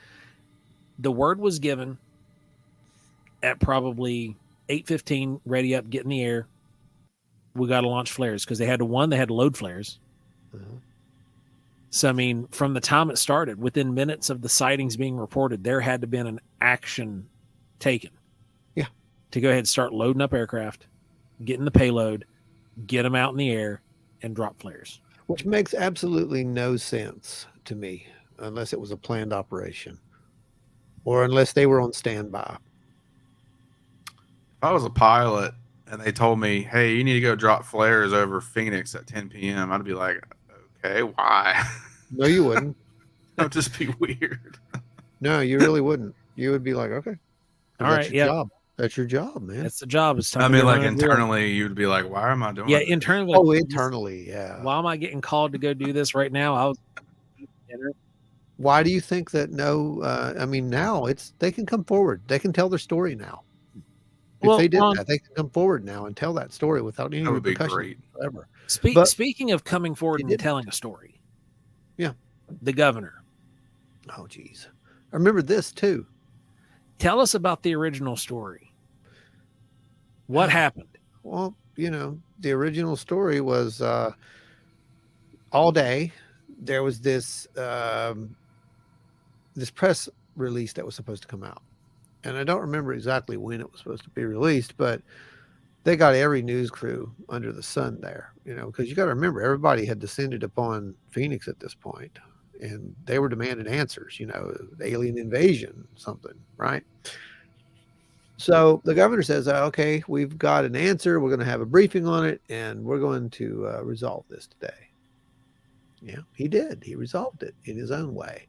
the word was given at probably 8:15, ready up, get in the air. We got to launch flares because they had to load flares. Uh-huh. So, I mean, from the time it started, within minutes of the sightings being reported, there had to have been an action taken. Yeah. To go ahead and start loading up aircraft, getting the payload, get them out in the air, and drop flares. Which makes absolutely no sense to me unless it was a planned operation or unless they were on standby. If I was a pilot and they told me, "Hey, you need to go drop flares over Phoenix at 10 p.m.," I'd be like, "Okay, why?" No, you wouldn't. That would just be weird. No, you really wouldn't. You would be like, okay. All That's right, your yeah. job. That's your job, man. That's the job. It's time. I to mean, go like run a drill. internally, you'd be like, "Why am I doing Yeah, this?" internally. Oh, Like, internally, yeah. why am I getting called to go do this right now? I was eating dinner. Why do you think that I mean, now they can come forward. They can tell their story now. If Well, they did Ron, that, they can come forward now and tell that story without any That would be repercussions great. whatsoever. But speaking of coming forward they and didn't. telling a story, Yeah. the governor. Oh, geez. I remember this too. Tell us about the original story. What happened? Well, the original story was all day there was this press release that was supposed to come out. And I don't remember exactly when it was supposed to be released, but they got every news crew under the sun there, because you got to remember everybody had descended upon Phoenix at this point, and they were demanding answers, alien invasion, something, right? So the governor says, okay, we've got an answer. We're going to have a briefing on it, and we're going to resolve this today. Yeah, he did. He resolved it in his own way,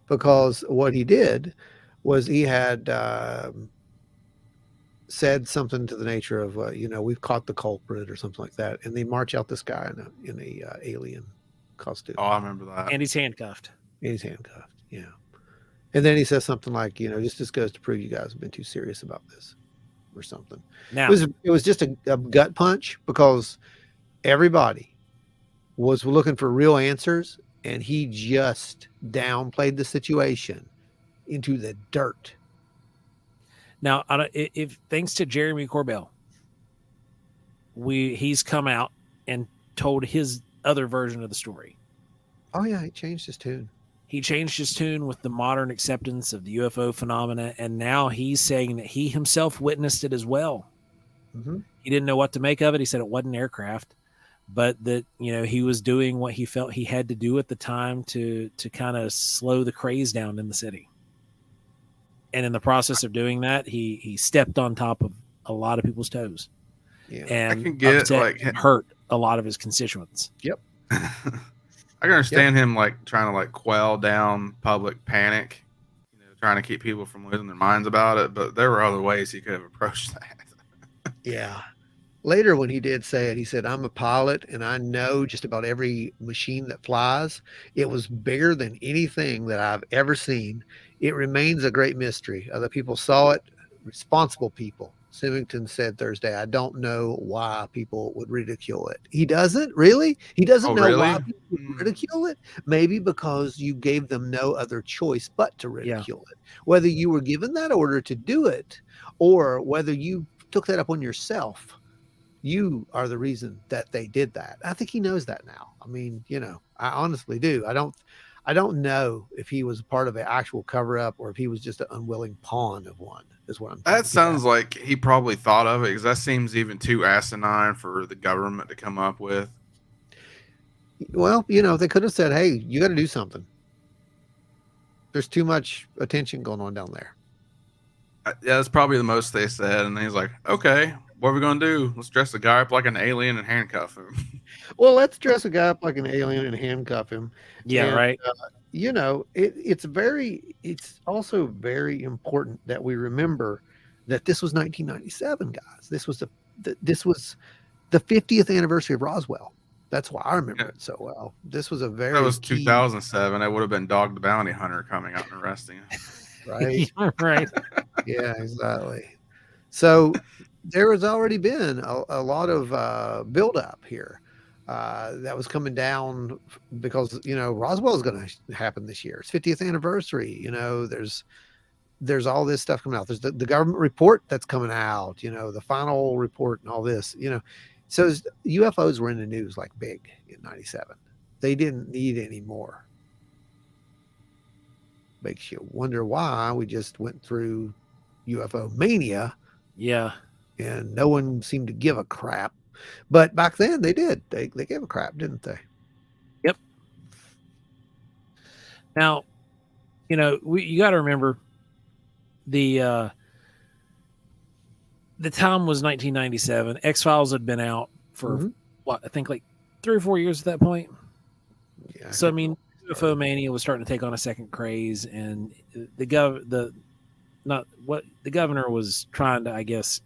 because what he did was he had said something to the nature of, we've caught the culprit or something like that, and they march out this guy in a alien costume. Oh, I remember that. And he's handcuffed. And he's handcuffed. Yeah. And then he says something like, this goes to prove you guys have been too serious about this, or something. Now, It was just a gut punch, because everybody was looking for real answers, and he just downplayed the situation into the dirt. Now, if thanks to Jeremy Corbell, he's come out and told his other version of the story. Oh yeah, he changed his tune. He changed his tune with the modern acceptance of the UFO phenomena, and now he's saying that he himself witnessed it as well. Mm-hmm. He didn't know what to make of it. He said it wasn't aircraft, but that he was doing what he felt he had to do at the time to kind of slow the craze down in the city. And in the process of doing that, he stepped on top of a lot of people's toes. Yeah. And I can get and hurt a lot of his constituents. Yep. I can understand him trying to quell down public panic, trying to keep people from losing their minds about it. But there were other ways he could have approached that. Yeah. Later, when he did say it, he said, "I'm a pilot and I know just about every machine that flies. It was bigger than anything that I've ever seen. It remains a great mystery. Other people saw it, responsible people." Symington said Thursday, "I don't know why people would ridicule it." He doesn't? Really? He doesn't know why people would ridicule it? Maybe because you gave them no other choice but to ridicule it. Whether you were given that order to do it, or whether you took that upon yourself, you are the reason that they did that. I think he knows that now. I mean, I honestly do. I don't know if he was part of an actual cover up, or if he was just an unwilling pawn of one, is what I'm trying That sounds like he probably thought of it, because that seems even too asinine for the government to come up with. Well, they could have said, "Hey, you got to do something. There's too much attention going on down there." Yeah, that's probably the most they said. And he's like, "Okay, what are we going to do? Let's dress the guy up like an alien and handcuff him." Well, let's dress a guy up like an alien and handcuff him. Yeah, and, right. It's also very important that we remember that this was 1997, guys. This was the 50th anniversary of Roswell. That's why I remember it so well. This was That was 2007. It would have been Dog the Bounty Hunter coming out and arresting him. Right? Right. Yeah, exactly. So there has already been a lot of buildup here that was coming down, because Roswell is going to happen this year. It's 50th anniversary. There's all this stuff coming out. There's the government report that's coming out. The final report and all this. So UFOs were in the news big in '97. They didn't need any more. Makes you wonder why we just went through UFO mania. Yeah. And no one seemed to give a crap. But back then they did. They gave a crap, didn't they? Yep. Now, you got to remember the time was 1997. X-Files had been out for what, I think 3 or 4 years at that point. Yeah. So I mean, UFO mania was starting to take on a second craze, and the not what the governor was trying to, I guess,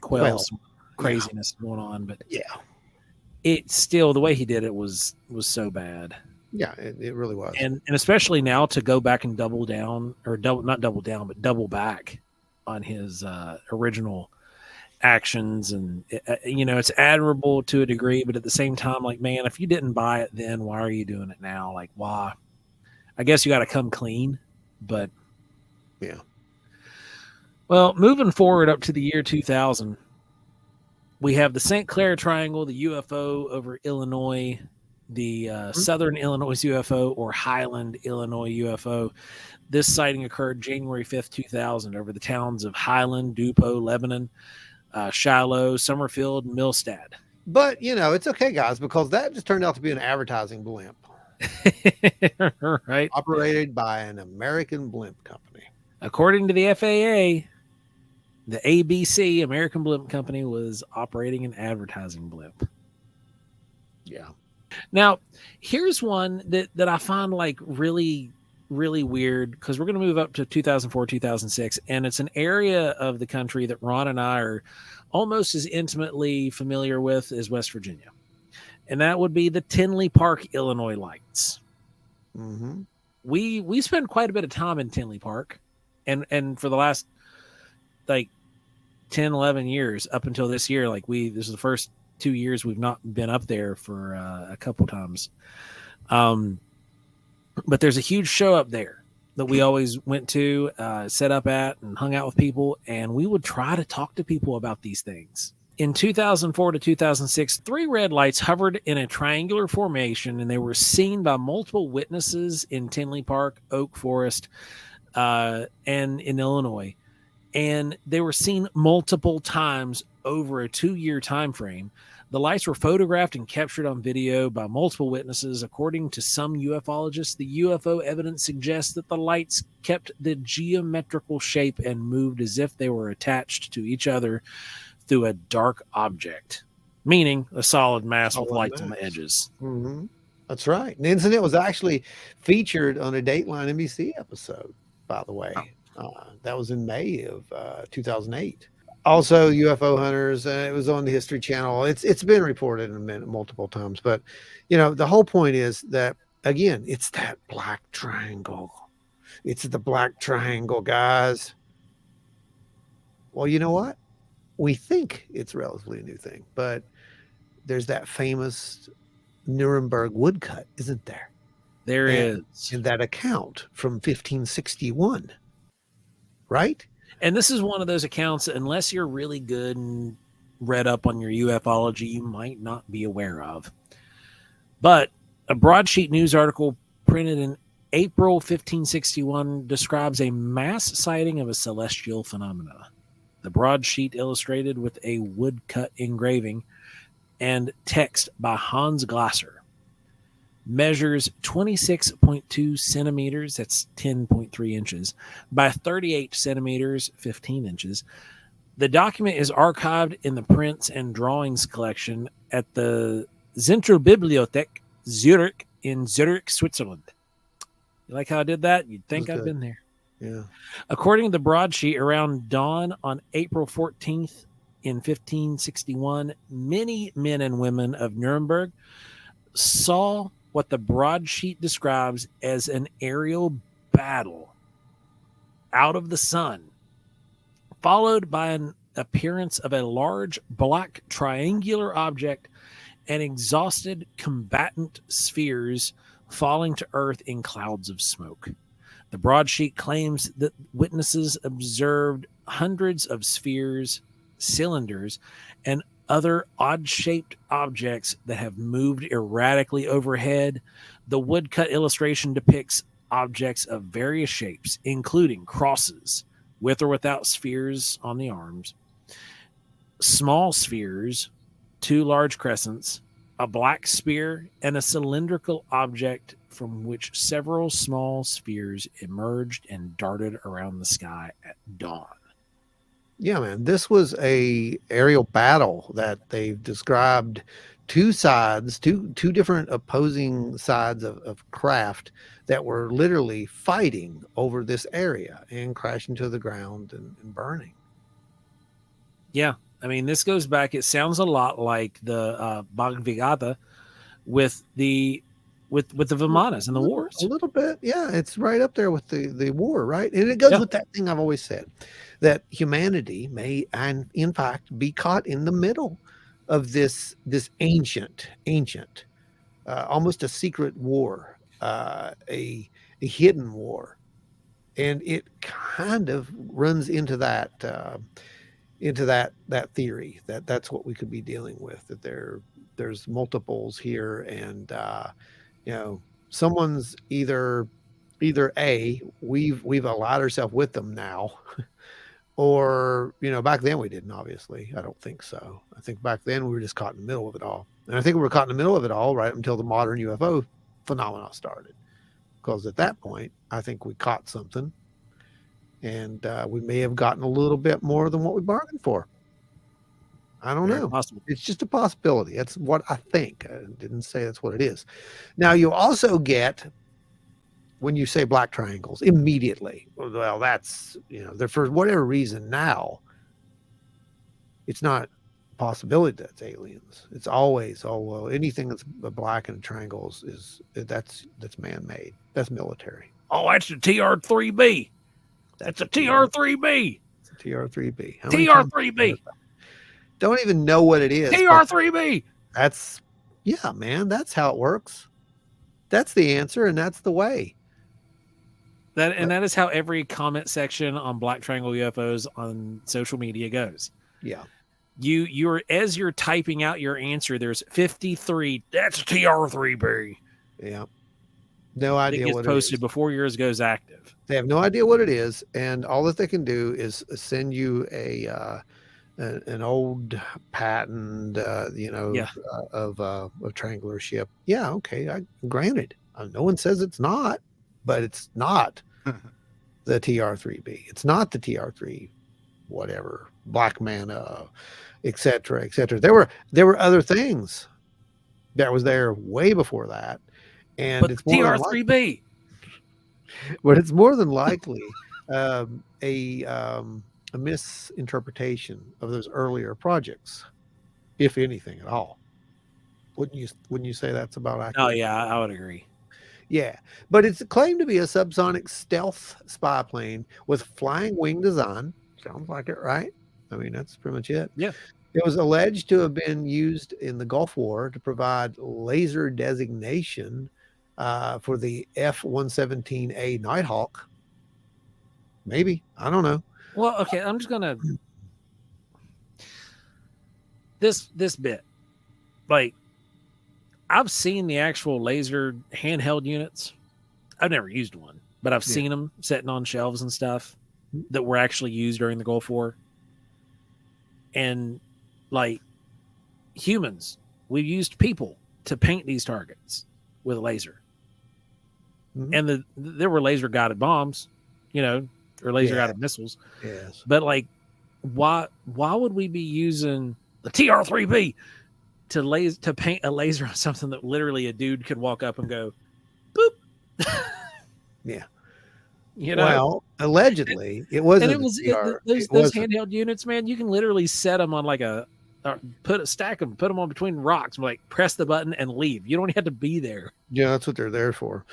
quell Well, some craziness going on, but Yeah. it still, the way he did it was so bad. Yeah, it really was. And especially now to go back and double down, or not double down, but double back on his original actions. And it's admirable to a degree, but at the same time, like, man, if you didn't buy it then, why are you doing it now? Like, why? I guess you got to come clean. But Yeah. well, moving forward up to the year 2000, we have the St. Clair Triangle, the UFO over Illinois, the Southern Illinois UFO, or Highland, Illinois UFO. This sighting occurred January 5th, 2000, over the towns of Highland, Dupo, Lebanon, Shiloh, Summerfield, and Millstad. But, it's okay, guys, because that just turned out to be an advertising blimp. Right. Operated by an American blimp company. According to the FAA, the ABC, American Blimp Company, was operating an advertising blimp. Yeah. Now, here's one that I find like really, really weird, because we're going to move up to 2004, 2006, and it's an area of the country that Ron and I are almost as intimately familiar with as West Virginia. And that would be the Tinley Park, Illinois lights. Mm-hmm. We spend quite a bit of time in Tinley Park, and for the last like 10, 11 years up until this year, like this is the first 2 years we've not been up there for a couple times. But there's a huge show up there that we always went to, set up at, and hung out with people, and we would try to talk to people about these things. In 2004 to 2006, 3 red lights hovered in a triangular formation, and they were seen by multiple witnesses in Tinley Park, Oak Forest, and in Illinois. And they were seen multiple times over a 2-year time frame. The lights were photographed and captured on video by multiple witnesses. According to some ufologists, the UFO evidence suggests that the lights kept the geometrical shape and moved as if they were attached to each other through a dark object, meaning a solid mass with lights on the edges. Mm-hmm. That's right. And the incident was actually featured on a Dateline NBC episode, by the way. That was in May of 2008. Also, UFO hunters, it was on the History Channel. It's been reported multiple times. But, the whole point is that, again, it's that black triangle. It's the black triangle, guys. Well, you know what? We think it's relatively a new thing, but there's that famous Nuremberg woodcut, isn't there? There is. In that account from 1561, right? And this is one of those accounts that, unless you're really good and read up on your ufology, you might not be aware of. But a broadsheet news article printed in April 1561 describes a mass sighting of a celestial phenomena. The broadsheet, illustrated with a woodcut engraving and text by Hans Glasser, measures 26.2 centimeters, that's 10.3 inches, by 38 centimeters, 15 inches. The document is archived in the prints and drawings collection at the Zentralbibliothek Zurich in Zurich, Switzerland. You like how I did that? You'd think I've been there. Yeah. According to the broadsheet, around dawn on April 14th in 1561, many men and women of Nuremberg saw what the broadsheet describes as an aerial battle out of the sun, followed by an appearance of a large black triangular object and exhausted combatant spheres falling to earth in clouds of smoke. The broadsheet claims that witnesses observed hundreds of spheres, cylinders, and other odd-shaped objects that have moved erratically overhead. The woodcut illustration depicts objects of various shapes, including crosses, with or without spheres on the arms, small spheres, 2 large crescents, a black spear, and a cylindrical object from which several small spheres emerged and darted around the sky at dawn. Yeah, man. This was a aerial battle that they've described two sides, two different opposing sides of craft that were literally fighting over this area and crashing to the ground and burning. Yeah. I mean, this goes back. It sounds a lot like the Bhagavad Gita with the Vimanas and the wars. A little bit, yeah. It's right up there with the war, right? And it goes with that thing I've always said, that humanity may, and in fact, be caught in the middle of this ancient, almost a secret war, a hidden war, and it kind of runs into that theory that's what we could be dealing with. That there's multiples here, and someone's either A, we've allied ourselves with them now, or back then we didn't. Obviously, I don't think so. I think back then we were just caught in the middle of it all, and I think we were caught in the middle of it all right until the modern UFO phenomena started. Because at that point, I think we caught something, and we may have gotten a little bit more than what we bargained for. I don't know. Possible. It's just a possibility. That's what I think. I didn't say that's what it is. Now, you also get, when you say black triangles, immediately, well, that's, they're, for whatever reason now, it's not a possibility that's aliens. It's always, well, anything that's a black and triangles that's man-made. That's military. Oh, that's the TR-3B. That's a TR-3B. It's a TR-3B. TR-3B. Don't even know what it is. TR-3B. That's, yeah, man. That's how it works. That's the answer, and that's the way. That is how every comment section on Black Triangle UFOs on social media goes. Yeah. You're as you're typing out your answer, there's 53. That's a TR-3B. Yeah. No idea what it is. It gets posted before yours goes active. They have no idea what it is, and all that they can do is send you an old patent, of triangular ship. Yeah, okay, granted. No one says it's not, but it's not the TR-3B. It's not the TR-3, whatever, Black Mana, et cetera, et cetera. There were other things that was there way before that, and but it's TR-3B. But it's more than likely a misinterpretation of those earlier projects, if anything at all. Wouldn't you say that's about accurate? Oh yeah, I would agree. Yeah, but it's claimed to be a subsonic stealth spy plane with flying wing design. Sounds like it, right? I mean, that's pretty much it. Yeah. It was alleged to have been used in the Gulf War to provide laser designation for the F-117A Nighthawk. Maybe. I don't know. Well, okay, I'm just gonna this bit. Like, I've seen the actual laser handheld units. I've never used one, but I've seen them sitting on shelves and stuff that were actually used during the Gulf War. And like humans, we've used people to paint these targets with a laser. Mm-hmm. And there were laser guided bombs, or laser guided missiles. Yes. But like, why would we be using the TR-3B to paint a laser on something that literally a dude could walk up and go, boop? Yeah. Well, allegedly it wasn't. And those handheld units, man. You can literally set them on like stack them, put them on between rocks, like press the button and leave. You don't have to be there. Yeah, that's what they're there for.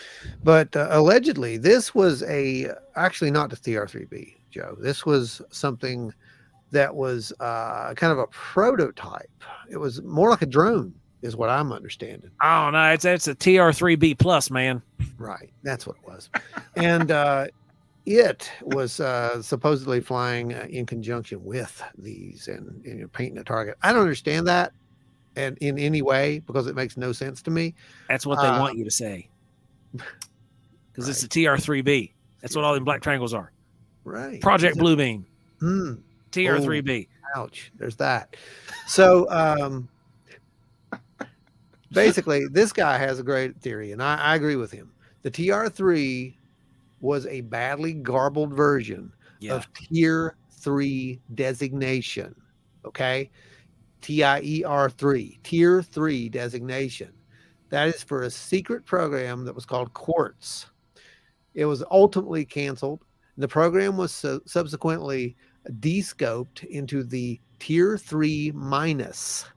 But allegedly, this was actually not the TR-3B, Joe. This was something that was kind of a prototype. It was more like a drone, is what I'm understanding. Oh no, it's a TR-3B plus, man. Right, that's what it was. And it was supposedly flying in conjunction with these and painting a target. I don't understand that and in any way, because it makes no sense to me. That's what they want you to say. Because it's a TR-3B. That's what all them black triangles are. Right. Project Bluebeam. TR-3B. Oh, ouch. There's that. So basically, this guy has a great theory, and I agree with him. The TR-3 was a badly garbled version of Tier 3 designation. Okay? TIER3, Tier 3 designation. That is for a secret program that was called Quartz. It was ultimately canceled. The program was subsequently descoped into the Tier 3 minus,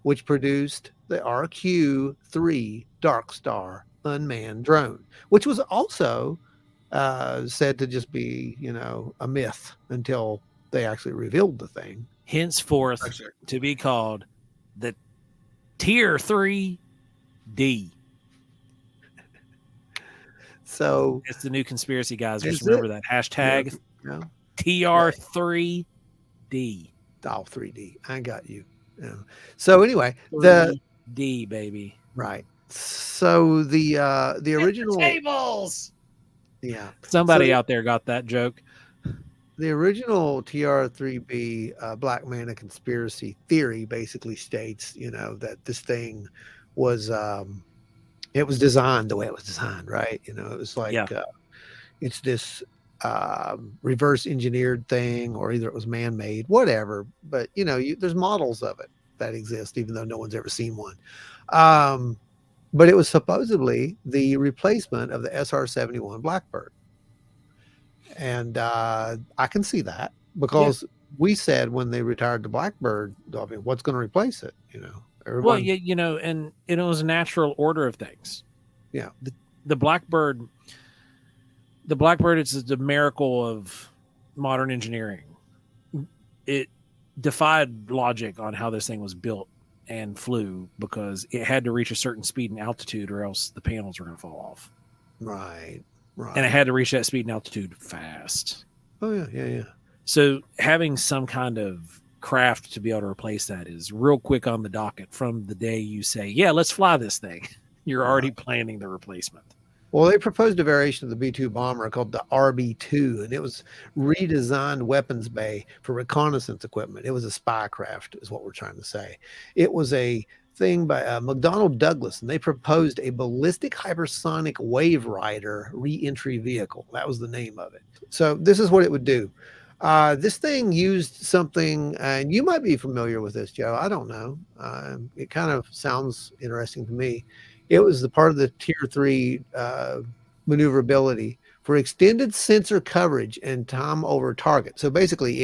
which produced the RQ-3 Dark Star unmanned drone, which was also said to just be, a myth until they actually revealed the thing. Henceforth Actually, to be called the Tier 3D. So It's the new conspiracy, guys. Just is remember it? that hashtag Yeah. TR3D. Oh, 3D. I got you. Yeah. So anyway, 3D, baby. right. So the original tables. yeah. Somebody So out there got that joke. the original TR3B Black Manta conspiracy theory basically states, that this thing was it was designed the way it was designed, right? It was like Yeah. it's this reverse engineered thing, or either it was man made, whatever. But there's models of it that exist, even though no one's ever seen one. But it was supposedly the replacement of the SR-71 Blackbird. And I can see that because we said when they retired the Blackbird, I mean, what's going to replace it? Everyone. Well, and it was a natural order of things. Yeah. The Blackbird is the miracle of modern engineering. It defied logic on how this thing was built and flew because it had to reach a certain speed and altitude or else the panels were going to fall off. Right. And it had to reach that speed and altitude fast. Oh, yeah. So having some kind of craft to be able to replace that is real quick on the docket from the day you say, yeah, let's fly this thing. You're already planning the replacement. Well, they proposed a variation of the B-2 bomber called the RB-2, and it was redesigned weapons bay for reconnaissance equipment. It was a spy craft, is what we're trying to say. It was a thing by McDonnell Douglas, and they proposed a ballistic hypersonic wave rider re-entry vehicle. That was the name of it. So this is what it would do. This thing used something, and you might be familiar with this, Joe. I don't know. It kind of sounds interesting to me. It was the part of the Tier 3 maneuverability for extended sensor coverage and time over target. So basically,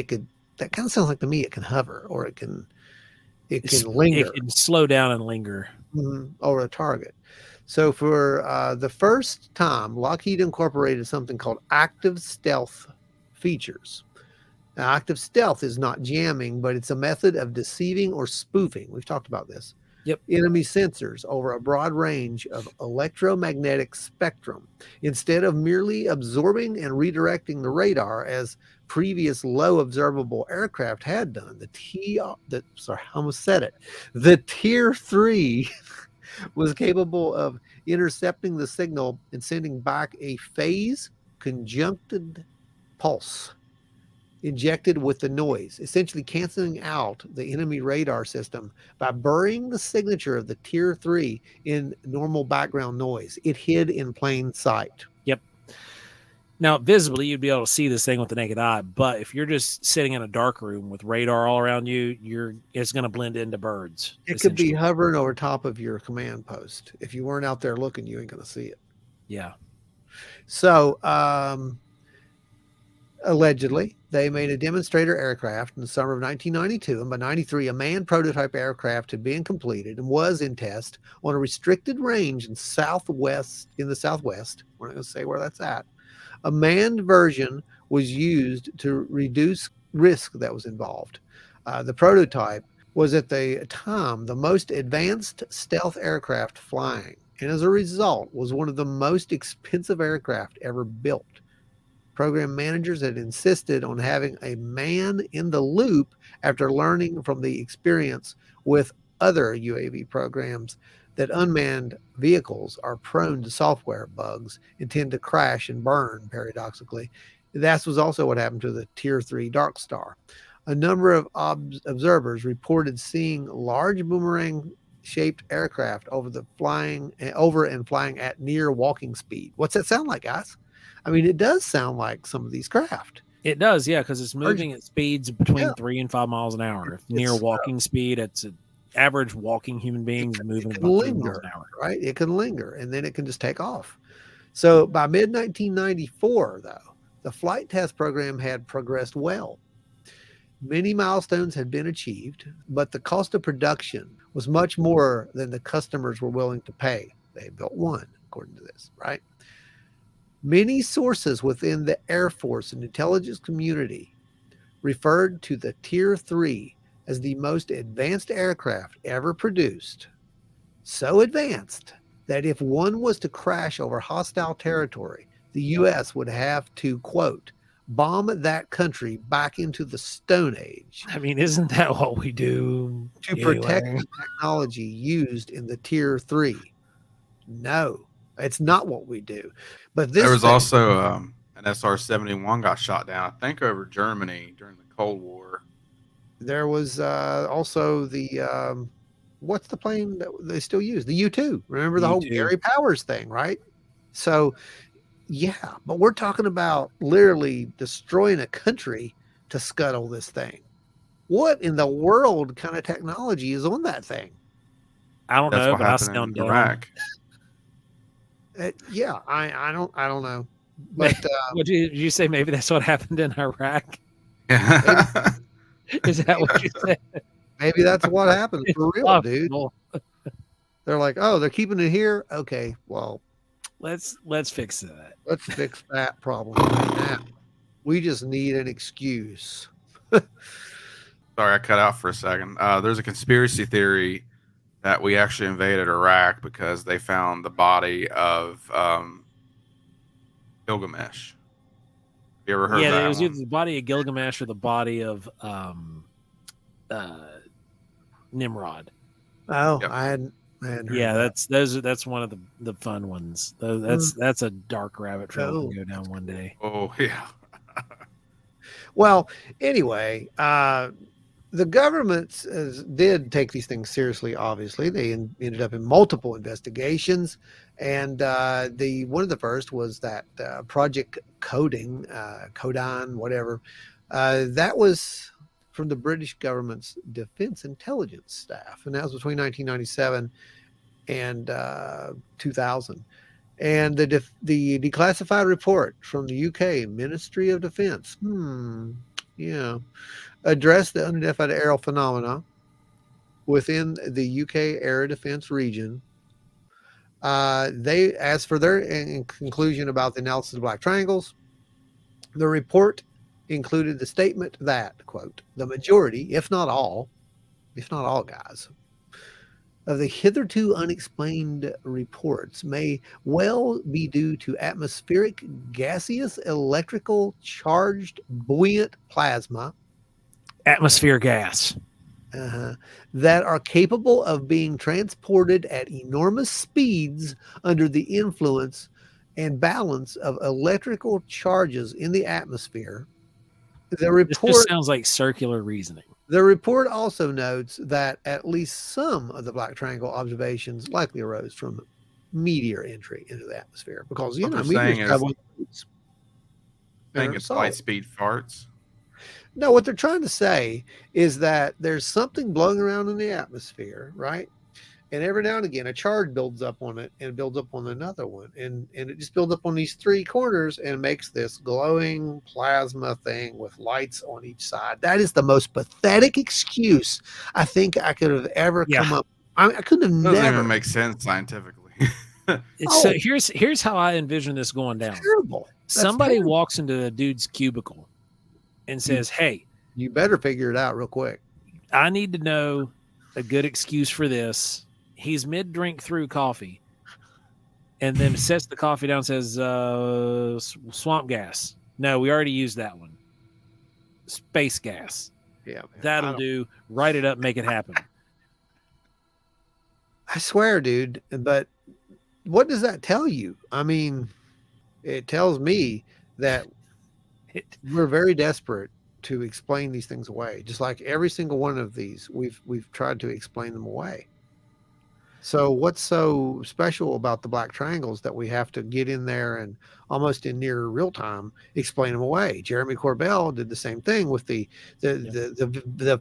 that kind of sounds like to me it can hover, or it can linger. It can slow down and linger over a target. So for the first time, Lockheed incorporated something called active stealth features. Now, active stealth is not jamming, but it's a method of deceiving or spoofing. We've talked about this. Yep. Enemy sensors over a broad range of electromagnetic spectrum. Instead of merely absorbing and redirecting the radar as previous low observable aircraft had done, the Tier 3 was capable of intercepting the signal and sending back a phase conjuncted pulse injected with the noise, essentially canceling out the enemy radar system by burying the signature of the Tier 3 in normal background noise. It hid in plain sight. Yep. Now, visibly, you'd be able to see this thing with the naked eye, but if you're just sitting in a dark room with radar all around you, it's going to blend into birds. It could be hovering over top of your command post. If you weren't out there looking, you ain't going to see it. Yeah. So, allegedly, they made a demonstrator aircraft in the summer of 1992, and by 93, a manned prototype aircraft had been completed and was in test on a restricted range in the Southwest. We're not going to say where that's at. A manned version was used to reduce risk that was involved. The prototype was at the time the most advanced stealth aircraft flying, and as a result was one of the most expensive aircraft ever built. Program managers had insisted on having a man in the loop after learning from the experience with other UAV programs that unmanned vehicles are prone to software bugs and tend to crash and burn, paradoxically. That was also what happened to the Tier 3 Dark Star. A number of observers reported seeing large boomerang-shaped aircraft over and flying at near walking speed. What's that sound like, guys? I mean, it does sound like some of these craft. It does, yeah, because it's moving at speeds between Yeah. 3 and 5 miles an hour. If near It's, walking speed, it's an average walking human beings moving can about 3 miles linger, an hour. right? It can linger, and then it can just take off. So by mid 1994, though, the flight test program had progressed well. Many milestones had been achieved, but the cost of production was much more than the customers were willing to pay. They built one, according to this, right? Many sources within the Air Force and intelligence community referred to the Tier 3 as the most advanced aircraft ever produced. So advanced that if one was to crash over hostile territory, the U.S. would have to, quote, bomb that country back into the Stone Age I mean, isn't that what we do to protect anyway? the technology used in the Tier 3. No, it's not what we do. But There this was thing, also an SR-71 got shot down, I think, over Germany during the Cold War. there was also the, what's the plane that they still use? The U-2. Remember the whole U-2. Gary Powers thing, right? So, yeah, but we're talking about literally destroying a country to scuttle this thing. What in the world kind of technology is on that thing? I don't That's know, what but I happened sound in dumb. Iraq. Yeah, I don't know, but What did you say? Maybe that's what happened in Iraq. Yeah. Is that what you said? maybe that's what happened It's for real, dude. possible. They're like, oh, they're keeping it here. Okay, well, Let's fix that. let's fix that problem right now. We just need an excuse. Sorry, I cut out for a second. There's a conspiracy theory that we actually invaded Iraq because they found the body of Gilgamesh. Have you ever heard Yeah, it that was either one? the body of Gilgamesh or the body of Nimrod. Oh, Yep. I hadn't heard Yeah, that. that's one of the fun ones. That's a dark rabbit trail we Oh, can go down one day. Oh, yeah. well, anyway, the governments did take these things seriously. Obviously, they ended up in multiple investigations, and the one of the first was that Project Coding, Codine, whatever. That was from the British government's defense intelligence staff, and that was between 1997 and 2000. And the declassified report from the UK Ministry of Defense, yeah, addressed the unidentified aerial phenomena within the UK air defense region. They, as for their conclusion about the analysis of black triangles, the report included the statement that, quote, the majority, if not all guys, of the hitherto unexplained reports may well be due to atmospheric gaseous electrical charged buoyant plasma Atmosphere gas. that are capable of being transported at enormous speeds under the influence and balance of electrical charges in the atmosphere. The This just report sounds like circular reasoning. The report also notes that at least some of the Black Triangle observations likely arose from meteor entry into the atmosphere because, What they're meteors saying is- travel. I think it's light speed farts. No, what they're trying to say is that there's something blowing around in the atmosphere, right? And every now and again, a charge builds up on it and builds up on another one. And it just builds up on these three corners and makes this glowing plasma thing with lights on each side. That is the most pathetic excuse I think I could have ever come up. I couldn't have Doesn't never. even make sense scientifically. So here's how I envision this going down. Terrible. That's Somebody terrible. walks into a dude's cubicle and says, "Hey, You better figure it out real quick." I need to know a good excuse for this." He's mid drink through coffee and then sets the coffee down and says, swamp gas. No, we already used that one. Space gas. Yeah, man, That'll do. Write it up, make it happen. I swear, dude. But what does that tell you? I mean, it tells me that we're very desperate to explain these things away. Just like every single one of these, we've tried to explain them away. So what's so special about the black triangles that we have to get in there and almost in near real time explain them away? Jeremy Corbell did the same thing with the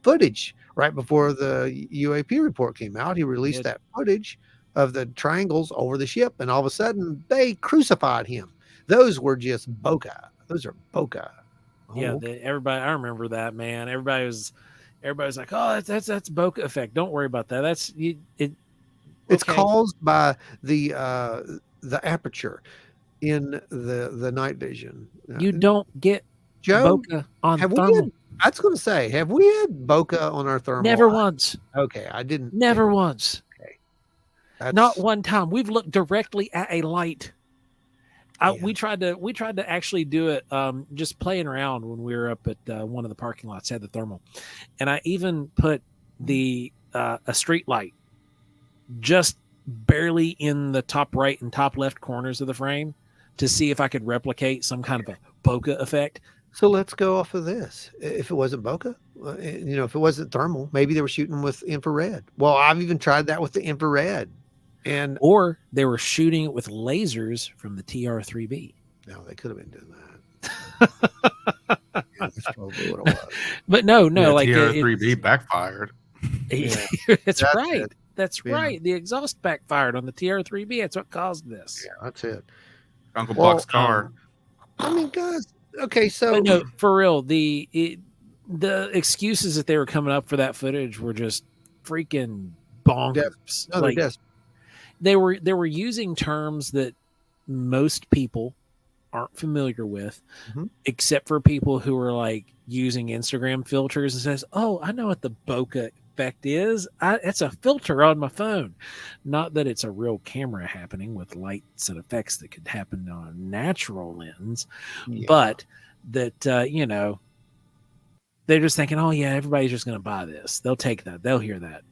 footage right before the UAP report came out. He released that footage of the triangles over the ship, and all of a sudden they crucified him. Those were just bokeh. Those are bokeh. Yeah, everybody. I remember that, man. Everybody was like, "Oh, that's bokeh effect. Don't worry about that. That's it." It's Okay. caused by the aperture in the night vision. You don't get Joe, bokeh on have we thermal. had, I was going to say, have we had bokeh on our thermal? Never once. Okay, I didn't. Never once. Okay. Not one time. We've looked directly at a light. We tried to actually do it just playing around when we were up at one of the parking lots, had the thermal, and I even put the a street light just barely in the top right and top left corners of the frame to see if I could replicate some kind of a bokeh effect. So let's go off of this. If it wasn't bokeh, if it wasn't thermal, maybe they were shooting with infrared. Well, I've even tried that with the infrared. Or they were shooting it with lasers from the TR-3B. No, they could have been doing that. That's probably what it was. But no, like TR-3B backfired. That's right. That's right. The exhaust backfired on the TR-3B. That's what caused this. Yeah, that's it. Uncle Buck's car. I mean, guys. Okay, so but no, for real, the excuses that they were coming up for that footage were just freaking bonkers. No, they're they were using terms that most people aren't familiar with, except for people who are like using Instagram filters and says, "Oh, I know what the bokeh effect is. It's a filter on my phone." Not that it's a real camera happening with lights and effects that could happen on a natural lens, but that they're just thinking, "Oh yeah, everybody's just going to buy this. They'll take that. They'll hear that."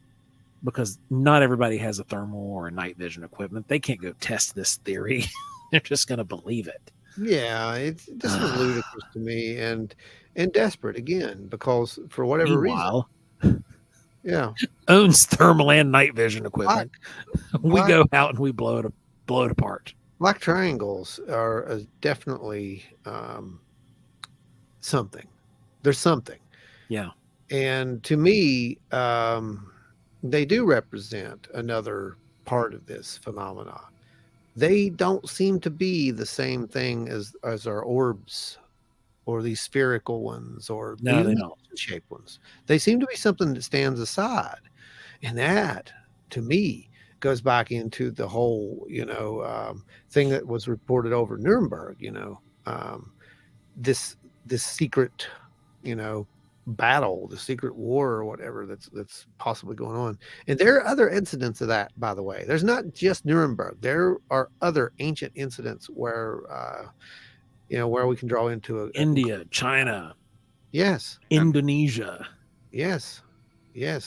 Because not everybody has a thermal or a night vision equipment. They can't go test this theory. They're just going to believe it. Yeah, this was ludicrous to me and desperate again, because for whatever reason. Yeah. Owns thermal and night vision equipment. We go out and we blow it apart. Black triangles are definitely something. There's something. Yeah. And to me, they do represent another part of this phenomenon. They don't seem to be the same thing as our orbs or these spherical ones or the shaped ones. They seem to be something that stands aside. And that, to me, goes back into the whole, thing that was reported over Nuremberg, this secret, battle, the secret war or whatever that's possibly going on. And there are other incidents of that, by the way. There's not just Nuremberg. There are other ancient incidents where where we can draw into India, China, Indonesia, yes,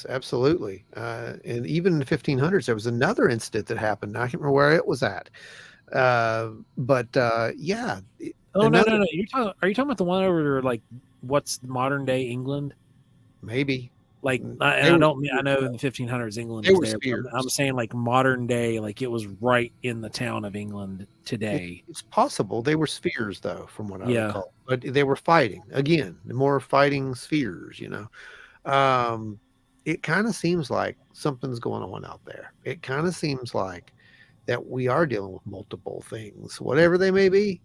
absolutely. And even in the 1500s there was another incident that happened. I can't remember where it was at, but no, are you talking about the one over like what's modern day England? Maybe. Like, I know in the 1500s England was there. I'm saying like modern day, like it was right in the town of England today. It's possible they were spheres, though, from what I recall. But they were fighting again, more fighting spheres. It kind of seems like something's going on out there. It kind of seems like that we are dealing with multiple things, whatever they may be,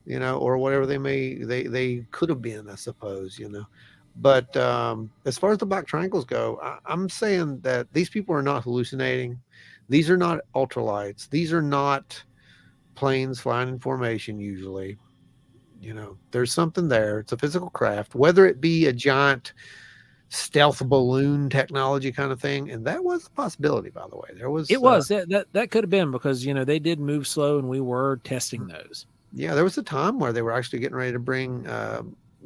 or whatever they could have been, I suppose, But as far as the black triangles go, I'm saying that these people are not hallucinating. These are not ultralights. These are not planes flying in formation usually. There's something there. It's a physical craft, whether it be a giant stealth balloon technology kind of thing. And that was a possibility, by the way. That could have been, because, they did move slow and we were testing those. Yeah, there was a time where they were actually getting ready to bring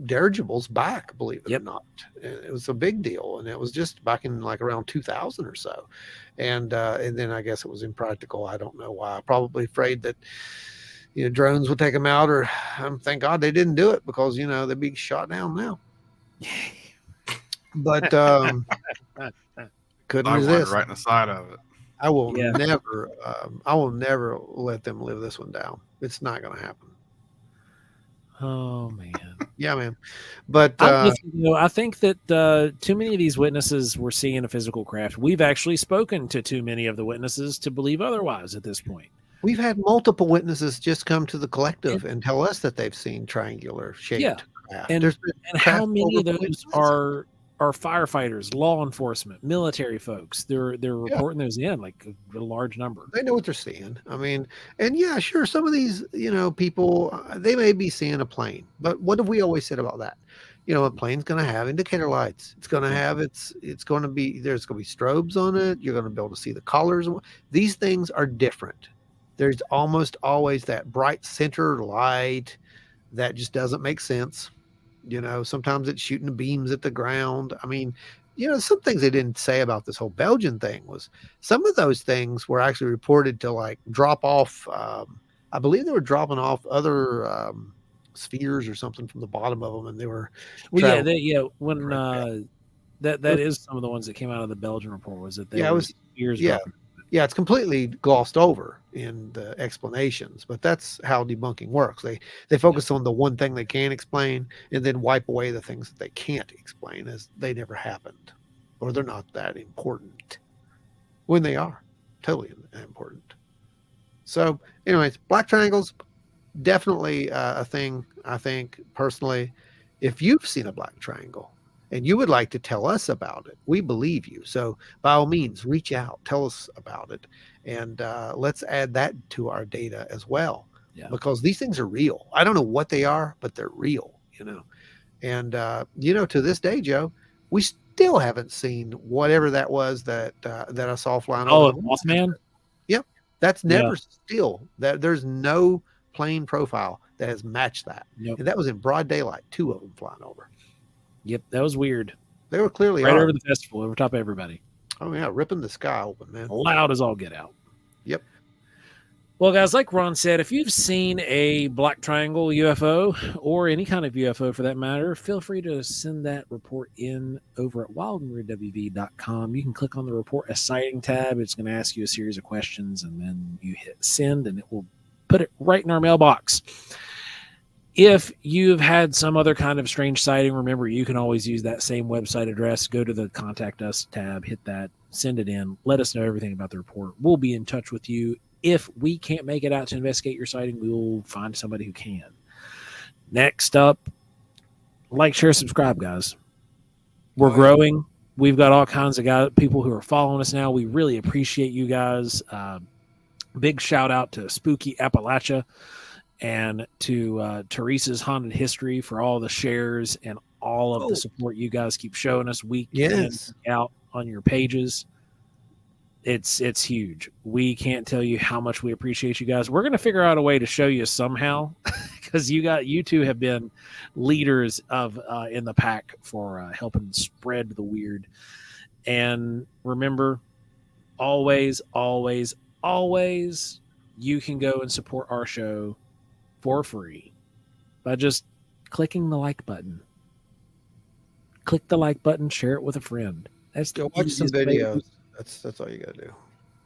dirigibles back, believe it or not. It was a big deal, and it was just back in like around 2000 or so. And then I guess it was impractical. I don't know why. Probably afraid that drones would take them out, or thank God they didn't do it, because they'd be shot down now. But couldn't resist. Right in the side of it. I will Yeah. never. I will never let them live this one down. It's not going to happen. Oh man. Yeah, man. But I'm with you, though. I think that too many of these witnesses were seeing a physical craft. We've actually spoken to too many of the witnesses to believe otherwise at this point. we've had multiple witnesses just come to the collective And, and tell us that they've seen triangular yeah, shaped craft. and There's been how craft many over of those places. are firefighters, law enforcement, military folks? They're Yeah. reporting those in like a large number. They know what they're seeing. I mean, and yeah, sure, some of these, people, they may be seeing a plane, but what have we always said about that? A plane's going to have indicator lights. It's going to have it's going to be there's going to be strobes on it. You're going to be able to see the colors. These things are different. There's almost always that bright center light that just doesn't make sense. Sometimes it's shooting beams at the ground. I mean, some things they didn't say about this whole Belgian thing was some of those things were actually reported to like drop off. I believe they were dropping off other spheres or something from the bottom of them, and they were. Well, yeah, traveling. when that is some of the ones that came out of the Belgian report was that there Yeah, it was was. years Yeah, dropping. yeah, it's completely glossed over in the explanations, but that's how debunking works. They focus on the one thing they can explain and then wipe away the things that they can't explain as they never happened or they're not that important when they are totally important. So, anyways, black triangles definitely a thing. I think personally, if you've seen a black triangle and you would like to tell us about it, we believe you. So by all means, reach out, tell us about it, and let's add that to our data as well. Yeah. Because these things are real. I don't know what they are, but they're real. And to this day, Joe, we still haven't seen whatever that was that I saw flying over. Oh, Mothman. Yep, that's never Yeah. still that. There's no plane profile that has matched that, Yep. and that was in broad daylight. 2 of them flying over. Yep, that was weird. They were clearly Right armed. over the festival, over top of everybody. Oh yeah, ripping the sky open, man. Loud as all get out. Yep. Well, guys, like Ron said, if you've seen a black triangle UFO or any kind of UFO for that matter, feel free to send that report in over at wildandweirdwv.com. You can click on the report a sighting tab. It's going to ask you a series of questions, and then you hit send, and it will put it right in our mailbox. If you've had some other kind of strange sighting, remember, you can always use that same website address. Go to the Contact Us tab, hit that, send it in. Let us know everything about the report. We'll be in touch with you. If we can't make it out to investigate your sighting, we will find somebody who can. Next up, like, share, subscribe, guys. We're growing. We've got all kinds of people who are following us now. We really appreciate you guys. Big shout out to Spooky Appalachia and to Teresa's Haunted History for all the shares and all of the support you guys keep showing us week in and out on your pages. It's huge. We can't tell you how much we appreciate you guys. We're going to figure out a way to show you somehow because you two have been leaders of in the pack for helping spread the weird. And remember, always, always, always, you can go and support our show for free by just clicking the like button. Click the like button, share it with a friend. That's Go watch some videos. That's all you got to do.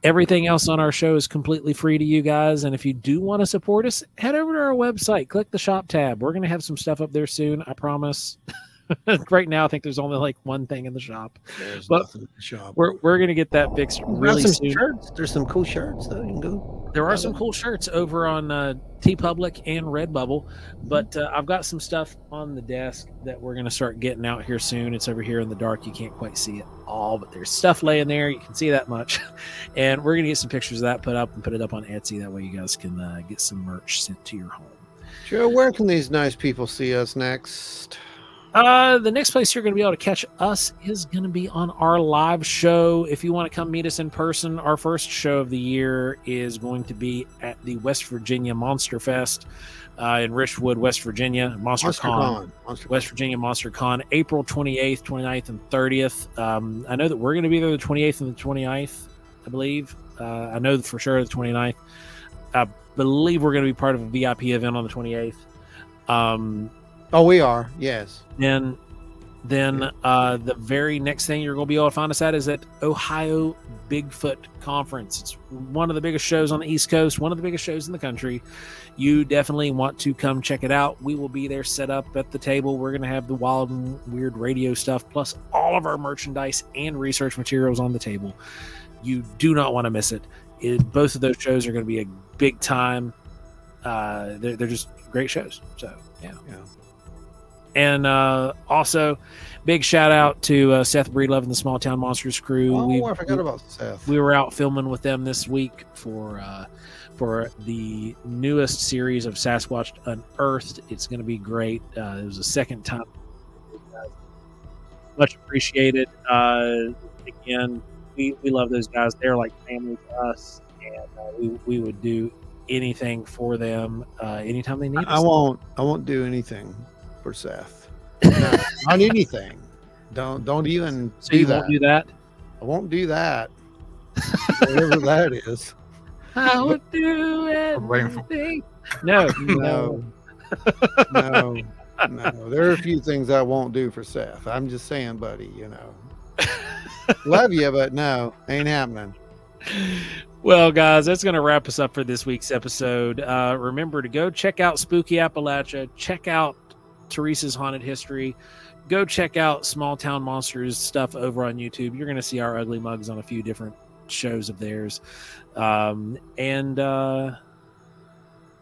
Everything else on our show is completely free to you guys. And if you do want to support us, head over to our website, click the shop tab. We're going to have some stuff up there soon. I promise. Right now, I think there's only like one thing in the shop. There's but nothing in the shop. We're going to get that fixed really soon. Shirts. There's some cool shirts though. You can go. There are some cool shirts over on TeePublic and Redbubble, but I've got some stuff on the desk that we're going to start getting out here soon. It's over here in the dark. You can't quite see it all, but there's stuff laying there. You can see that much. And we're going to get some pictures of that put up and put it up on Etsy. That way you guys can get some merch sent to your home. Joe, where can these nice people see us next? The next place you're going to be able to catch us is going to be on our live show. If you want to come meet us in person, our first show of the year is going to be at the West Virginia Monster Fest in Richwood, West Virginia. Monster Con. West Virginia Monster Con, April 28th, 29th, and 30th. I know that we're going to be there the 28th and the 29th, I believe. I know for sure the 29th. I believe we're going to be part of a VIP event on the 28th. Oh, we are. Yes. Then Then the very next thing you're going to be able to find us at is at Ohio Bigfoot Conference. It's one of the biggest shows on the East Coast, one of the biggest shows in the country. You definitely want to come check it out. We will be there set up at the table. We're going to have the wild and weird radio stuff, plus all of our merchandise and research materials on the table. You do not want to miss it. Both of those shows are going to be a big time. They're just great shows. So, yeah. And also, big shout out to Seth Breedlove and the Small Town Monsters crew. I forgot about Seth. We were out filming with them this week for the newest series of Sasquatch Unearthed. It's going to be great. It was the second time. Much appreciated. Again, we love those guys. They're like family to us, and we would do anything for them anytime they need us. I won't do anything for Seth. No, not anything. Don't even So you won't do that? I won't do that. Whatever that is. I would do anything. No. There are a few things I won't do for Seth. I'm just saying, buddy, Love you, but no, ain't happening. Well, guys, that's going to wrap us up for this week's episode. Remember to go check out Spooky Appalachia. Check out Teresa's Haunted History. Go check out Small Town Monsters stuff over on YouTube. You're going to see our ugly mugs on a few different shows of theirs. And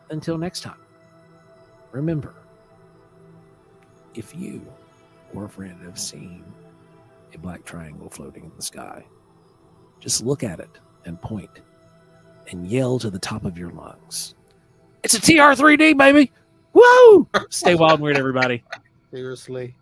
until next time, remember, if you or a friend have seen a black triangle floating in the sky, just look at it and point and yell to the top of your lungs, "It's a TR3D, baby! Woo!" Stay wild and weird, everybody. Seriously.